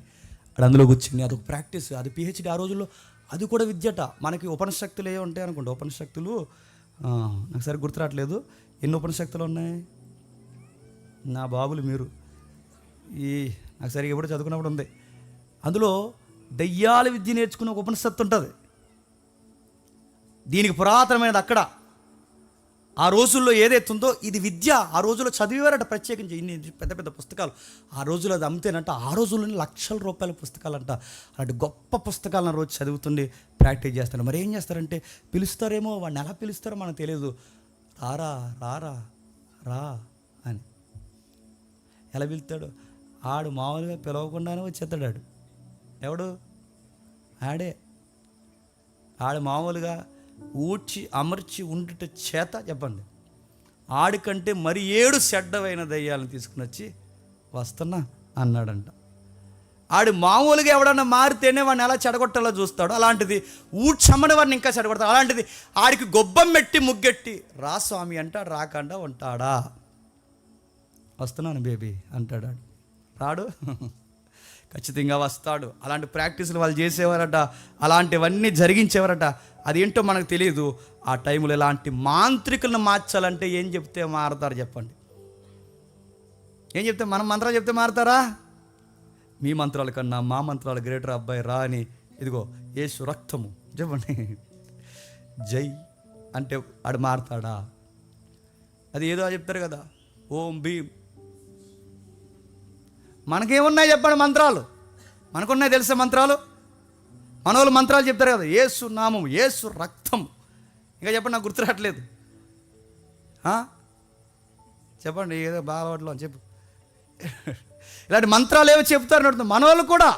అది అందులో కూర్చుని అదొక ప్రాక్టీస్, అది పిహెచ్డి. ఆ రోజుల్లో అది కూడా విద్యట. మనకి ఉపనిషక్తులు ఏ ఉంటాయి అనుకుంటా, ఉపనిషక్తులు నాకు సరిగ్గా గుర్తురావట్లేదు. ఎన్ని ఉపనిషక్తులు ఉన్నాయి నా బాబులు మీరు, నాకు సరిగ్గా ఎప్పుడో చదువుకున్నప్పుడు ఉంది. అందులో దయ్యాల విద్య నేర్చుకునే ఒక ఉపనిషత్తు ఉంటుంది. దీనికి పురాతనమైనది అక్కడ. ఆ రోజుల్లో ఏదైతుందో ఇది విద్య. ఆ రోజుల్లో చదివేవారట ప్రత్యేకించి ఇన్ని పెద్ద పెద్ద పుస్తకాలు. ఆ రోజుల్లో అది అమ్మితేనంట, ఆ రోజుల్లోనే లక్షల రూపాయల పుస్తకాలంట. అలాంటి గొప్ప పుస్తకాలను రోజు చదువుతుండి ప్రాక్టీస్ చేస్తారు. మరి ఏం చేస్తారంటే పిలుస్తారేమో, వాడిని ఎలా పిలుస్తారో మనకు తెలియదు. రారా రారా రా అని ఎలా పిలుస్తాడు? ఆడు మామూలుగా పిలవకుండానే వచ్చేస్తాడు. ఎవడు? ఆడు మామూలుగా ఊడ్చి అమర్చి ఉండుట చేత చెప్పండి ఆడికంటే మరి 7 చెడ్డవైన దయ్యాలను తీసుకుని వచ్చి వస్తున్నా అన్నాడంట. ఆడు మామూలుగా ఎవడన్నా మారితేనే వాడిని ఎలా చెడగొట్టాలో చూస్తాడు. అలాంటిది ఊడ్చమ్మని వాడిని ఇంకా చెడగొడతాడు. అలాంటిది ఆడికి గొబ్బం పెట్టి ముగ్గెట్టి రా స్వామి అంటాడు, రాకుండా ఉంటాడా? వస్తున్నాను బేబీ అంటాడు. రాడు, ఖచ్చితంగా వస్తాడు. అలాంటి ప్రాక్టీసులు వాళ్ళు చేసేవారట, అలాంటివన్నీ జరిగించేవారట. అదేంటో మనకు తెలియదు. ఆ టైంలో ఇలాంటి మాంత్రికులను మార్చాలంటే ఏం చెప్తే మారుతారు చెప్పండి? ఏం చెప్తే? మనం మంత్రాలు చెప్తే మారుతారా? మీ మంత్రాల కన్నా మా మంత్రాలు గ్రేటర్ అబ్బాయి రా అని, ఇదిగో యేసు రక్తము చెప్పండి జై అంటే ఆడు మారుతాడా? అది ఏదో చెప్తారు కదా, ఓం భీం. మనకేమున్నాయి చెప్పండి మంత్రాలు? మనకున్నాయి తెలుసా మంత్రాలు? మన వాళ్ళు మంత్రాలు చెప్తారు కదా, యేసు నామం, యేసు రక్తం. ఇంకా చెప్పండి, నాకు గుర్తురావట్లేదు. చెప్పండి ఏదో బాగా అలవాట్లో అని చెప్పు. ఇలాంటి మంత్రాలు ఏవో చెప్తారు నడుతుంది. మన వాళ్ళు కూడా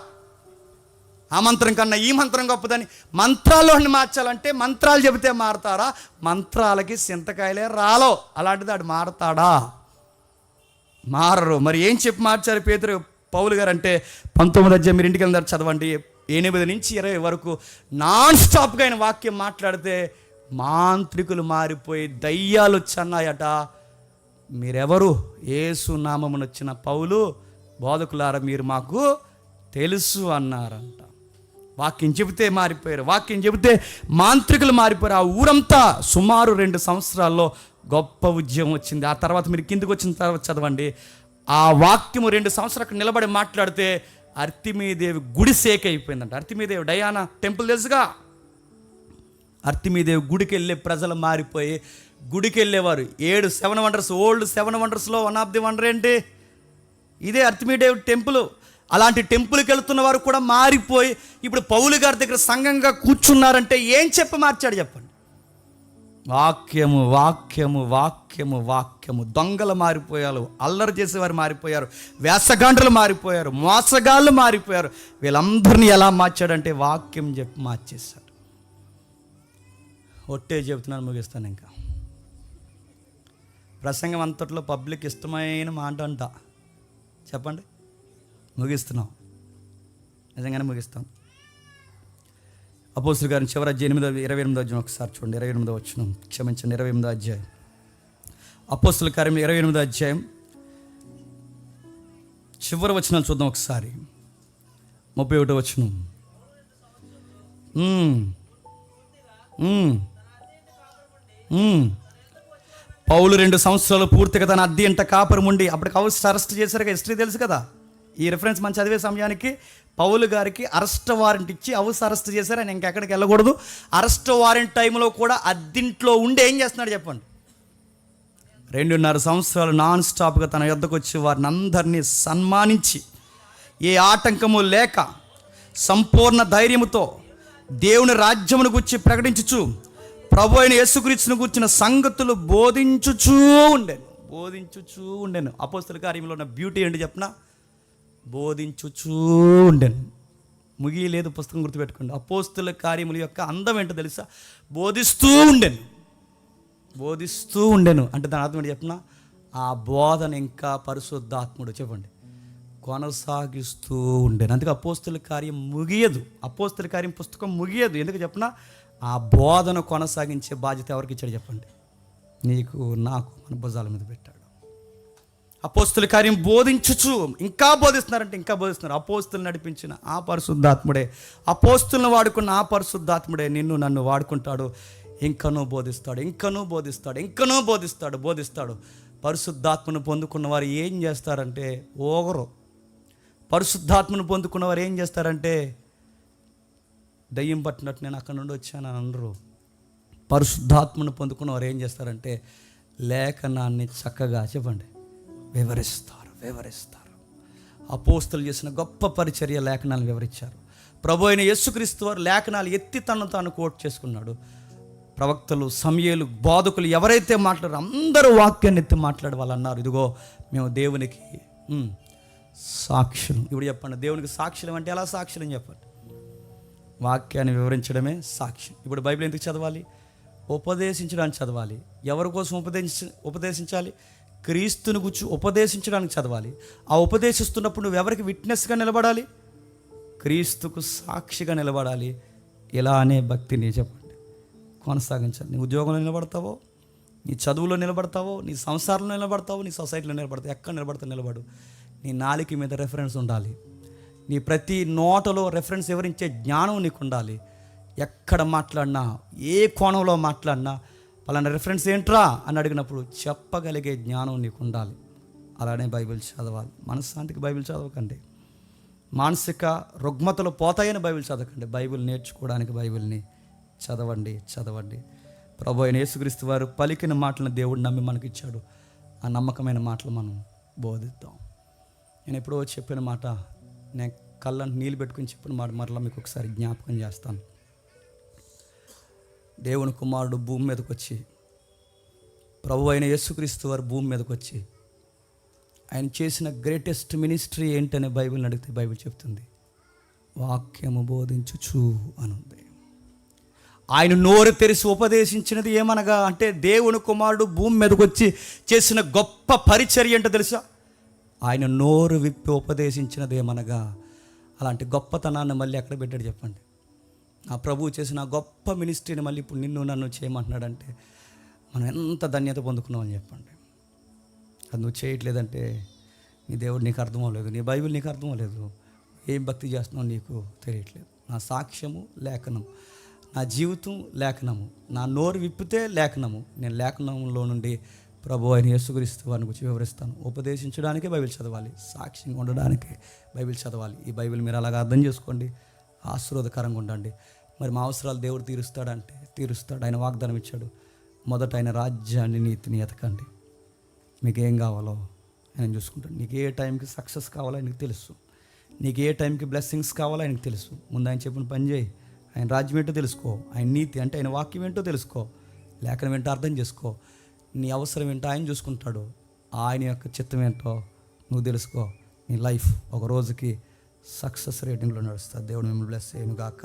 ఆ మంత్రం కన్నా ఈ మంత్రం గొప్పదని మంత్రాల్లోని మార్చాలంటే మంత్రాలు చెబితే మారుతారా? మంత్రాలకి సింతకాయలే రాలో. అలాంటిది ఆడు మారుతాడా? మారరు. మరి ఏం చెప్పి మార్చారు పేతురు పౌలు గారు అంటే 19వ అధ్యాయం మీరు ఇంటికి వెళ్ళారు చదవండి. 8 నుంచి 20 వరకు నాన్ స్టాప్గా ఆయన వాక్యం మాట్లాడితే మాంత్రికులు మారిపోయి దయ్యాలు వచ్చన్నాయట. మీరెవరు? యేసు నామమున వచ్చిన పౌలు బోధకులారా మీరు మాకు తెలుసు అన్నారంట. వాక్యం చెబితే మారిపోయారు, వాక్యం చెబితే మాంత్రికులు మారిపోయారు. ఆ ఊరంతా సుమారు 2 సంవత్సరాల్లో గొప్ప ఉద్యమం వచ్చింది. ఆ తర్వాత మీరు కిందికి వచ్చిన తర్వాత చదవండి. ఆ వాక్యము 2 సంవత్సరాలకు నిలబడి మాట్లాడితే అర్తిమీదేవి గుడి సేక్ అయిపోయిందంట. అర్తిమీదేవి డయానా టెంపుల్ తెలుసుగా. అర్తిమీదేవి గుడికి వెళ్ళే ప్రజలు మారిపోయి గుడికి వెళ్ళేవారు. 7 వండర్స్, ఓల్డ్ 7 వండర్స్లో వన్ ఆఫ్ ది వండర్ ఏంటి? ఇదే అర్తిమీదేవి టెంపుల్. అలాంటి టెంపుల్కి వెళ్తున్న వారు కూడా మారిపోయి ఇప్పుడు పౌలు గారి దగ్గర సంఘంగా కూర్చున్నారంటే ఏం చెప్పి మార్చాడు చెప్పండి? వాక్యము వాక్యము వాక్యము వాక్యము. దొంగలు మారిపోయారు, అల్లరి చేసేవారు మారిపోయారు, వేసగాండ్రులు మారిపోయారు, మోసగాళ్ళు మారిపోయారు. వీళ్ళందరినీ ఎలా మార్చాడంటే వాక్యం చెప్పి మార్చేశాడు. ఒట్టే చెబుతున్నాను, ముగిస్తాను. ఇంకా ప్రసంగం అంతట్లో పబ్లిక్ ఇష్టమైన మాట అంట. చెప్పండి, ముగిస్తున్నాం. నిజంగానే ముగిస్తాం. అపోస్తలుల కార్యం చివరి అధ్యాయం 28వ అధ్యాయం ఒకసారి చూడండి. 28వ వచనం, క్షమించండి, 28వ అధ్యాయం. అపోస్తలుల కార్యం 28వ అధ్యాయం చివరి వచనాలు చూద్దాం ఒకసారి. 31వ వచనం. పౌలు 2 సంవత్సరాలు పూర్తిగా తన అద్దె ఇంట కాపురం ఉండి, అప్పటికి అరెస్ట్ చేశారు కదా, హిస్టరీ తెలుసు కదా. ఈ రిఫరెన్స్ మనం చదివే సమయానికి పౌలు గారికి అరెస్ట్ వారెంట్ ఇచ్చి అరెస్ట్ చేశారు. ఆయన ఇంకెక్కడికి వెళ్ళకూడదు. అరెస్ట్ వారెంట్ టైంలో కూడా అద్దింట్లో ఉండి ఏం చేస్తున్నాడు చెప్పండి? 2.5 సంవత్సరాలు నాన్ స్టాప్గా తన యొద్దకు వచ్చి వారిని అందరినీ సన్మానించి ఏ ఆటంకము లేక సంపూర్ణ ధైర్యముతో దేవుని రాజ్యమును గురించి ప్రకటించుచు ప్రభు అయిన యేసుక్రీస్తును గురించిన సంగతులు బోధించుచూ ఉండెను. అపోస్తలుల కార్యంలో ఉన్న బ్యూటీ ఏంటి చెప్పనా? బోధించుచూ ఉండెను. ముగియలేదు పుస్తకం, గుర్తుపెట్టుకోండి. అపోస్తలుల కార్యముల యొక్క అందం ఏంటో తెలుసా? బోధిస్తూ ఉండెను అంటే దాని అర్థం ఏంటి చెప్పనా? ఆ బోధన ఇంకా పరిశుద్ధాత్ముడు చెప్పండి కొనసాగిస్తూ ఉండేను. అందుకే అపోస్తలుల కార్యం ముగియదు, అపోస్తలుల కార్యం పుస్తకం ముగియదు. ఎందుకు చెప్పనా? ఆ బోధన కొనసాగించే బాధ్యత ఎవరికి ఇచ్చాడు చెప్పండి? నీకు, నాకు, మన భుజాల మీద పెట్టాడు. అపోస్తలుల కార్యం బోధించుచు ఇంకా బోధిస్తున్నారంటే ఇంకా బోధిస్తున్నారు. అపోస్తలు నడిపించిన ఆ పరిశుద్ధాత్ముడే, అపోస్తలను వాడుకున్న ఆ పరిశుద్ధాత్ముడే నిన్ను నన్ను వాడుకుంటాడు. ఇంకనూ బోధిస్తాడు. పరిశుద్ధాత్మను పొందుకున్న వారు ఏం చేస్తారంటే ఓగరు. పరిశుద్ధాత్మను పొందుకున్న వారు ఏం చేస్తారంటే దయ్యం పట్టినట్టు నేను అక్కడ నుండి వచ్చాను అని అనరు. పరిశుద్ధాత్మను పొందుకున్న వారు ఏం చేస్తారంటే లేఖనాన్ని చక్కగా చెప్పండి వివరిస్తారు. అపోస్తలు చేసిన గొప్ప పరిచర్య లేఖనాలు వివరించారు. ప్రభు అయిన యేసుక్రీస్తు వారు లేఖనాలు ఎత్తి తను తాను కోట్ చేసుకున్నాడు. ప్రవక్తలు, సమూయేలు, బోధకులు ఎవరైతే మాట్లాడారో అందరూ వాక్యాన్ని ఎత్తి మాట్లాడే వాళ్ళు అన్నారు, ఇదిగో మేము దేవునికి సాక్షులు. ఇప్పుడు చెప్పండి, దేవునికి సాక్షులం అంటే ఎలా సాక్షులం చెప్పండి? వాక్యాన్ని వివరించడమే సాక్ష్యం. ఇప్పుడు బైబిల్ ఎందుకు చదవాలి? ఉపదేశించడానికి చదవాలి. ఎవరి కోసం ఉపదేశించాలి? క్రీస్తుని గురించి ఉపదేశించడానికి చదవాలి. ఆ ఉపదేశిస్తున్నప్పుడు నువ్వు ఎవరికి విట్నెస్గా నిలబడాలి? క్రీస్తుకు సాక్షిగా నిలబడాలి. ఇలా అనే భక్తిని చెప్పండి కొనసాగించాలి. నీ ఉద్యోగంలో నిలబడతావో, నీ చదువులో నిలబడతావో, నీ సంసారంలో నిలబడతావో, నీ సొసైటీలో నిలబడతావు, ఎక్కడ నిలబడతావు నిలబడు. నీ నాలుక మీద రెఫరెన్స్ ఉండాలి. నీ ప్రతి నోటలో రెఫరెన్స్ వివరించే జ్ఞానం నీకు ఉండాలి. ఎక్కడ మాట్లాడినా, ఏ కోణంలో మాట్లాడినా పలానా రెఫరెన్స్ ఏంట్రా అని అడిగినప్పుడు చెప్పగలిగే జ్ఞానం నీకు ఉండాలి. అలానే బైబిల్ చదవాలి. మనశ్శాంతికి బైబిల్ చదవకండి, మానసిక రుగ్మతలు పోతాయని బైబిల్ చదవకండి. బైబిల్ నేర్చుకోవడానికి బైబిల్ని చదవండి. ప్రభు అయిన యేసుక్రీస్తు వారు పలికిన మాటలను దేవుడు నమ్మి మనకి ఇచ్చాడు. ఆ నమ్మకమైన మాటలు మనం బోధిద్దాం. నేను ఎప్పుడో చెప్పిన మాట, నేను కళ్ళని నీళ్ళు పెట్టుకుని చెప్పిన మాట మరలా మీకు ఒకసారి జ్ఞాపకం చేస్తాను. దేవుని కుమారుడు భూమి మీదకి వచ్చి, ప్రభు అయిన యేసుక్రీస్తు వారు భూమి మీదకి వచ్చి ఆయన చేసిన గ్రేటెస్ట్ మినిస్ట్రీ ఏంటనే బైబిల్ని అడిగితే బైబిల్ చెప్తుంది వాక్యము బోధించుచు అనుంది. ఆయన నోరు తెరిచి ఉపదేశించినది ఏమనగా అంటే దేవుని కుమారుడు భూమి మీదకి వచ్చి చేసిన గొప్ప పరిచర్య ఏంటో తెలుసా? ఆయన నోరు విప్పి ఉపదేశించినది ఏమనగా. అలాంటి గొప్పతనాన్ని మళ్ళీ ఎక్కడ పెట్టాడు చెప్పండి? ఆ ప్రభువు చేసిన గొప్ప మినిస్ట్రీని మళ్ళీ ఇప్పుడు నిన్ను నన్ను చేయమంటున్నాడంటే మనం ఎంత ధన్యత పొందుకున్నామని చెప్పండి. అది నువ్వు చేయట్లేదంటే నీ దేవుడు నీకు అర్థం అవ్వలేదు, నీ బైబిల్ నీకు అర్థం అవ్వలేదు, ఏం భక్తి చేస్తున్నావు నీకు తెలియట్లేదు. నా సాక్ష్యము లేఖనం, నా జీవితం లేఖనము, నా నోరు విప్పితే లేఖనము. నేను లేఖనంలో నుండి ప్రభు అయిన యేసుక్రీస్తు వారిని గురించి వివరిస్తాను. ఉపదేశించడానికే బైబిల్ చదవాలి, సాక్ష్యంగా ఉండడానికే బైబిల్ చదవాలి. ఈ బైబిల్ మీరు అలాగా అర్థం చేసుకోండి, ఆశీర్వాదకరంగా ఉండండి. మరి మా అవసరాలు దేవుడు తీరుస్తాడంటే తీరుస్తాడు. ఆయన వాగ్దానం ఇచ్చాడు, మొదట ఆయన రాజ్యాన్ని నీతిని ఎతకండి, మీకు ఏం కావాలో ఆయన చూసుకుంటాడు. నీకు ఏ టైంకి సక్సెస్ కావాలో ఆయనకు తెలుసు, నీకు ఏ టైంకి బ్లెస్సింగ్స్ కావాలో ఆయనకు తెలుసు. ముందు ఆయన చెప్పిన పని చేయి, ఆయన రాజ్యం ఏంటో తెలుసుకో, ఆయన నీతి అంటే ఆయన వాక్యం ఏంటో తెలుసుకో, లేఖనం ఏంటో అర్థం చేసుకో. నీ అవసరం ఏంటో ఆయన చూసుకుంటాడు, ఆయన యొక్క చిత్తం ఏంటో నువ్వు తెలుసుకో. నీ లైఫ్ ఒక రోజుకి సక్సెస్ రేటింగ్లో నడుస్తుంది. దేవుడు మిమ్మల్ని బ్లెస్ చేయను గాక.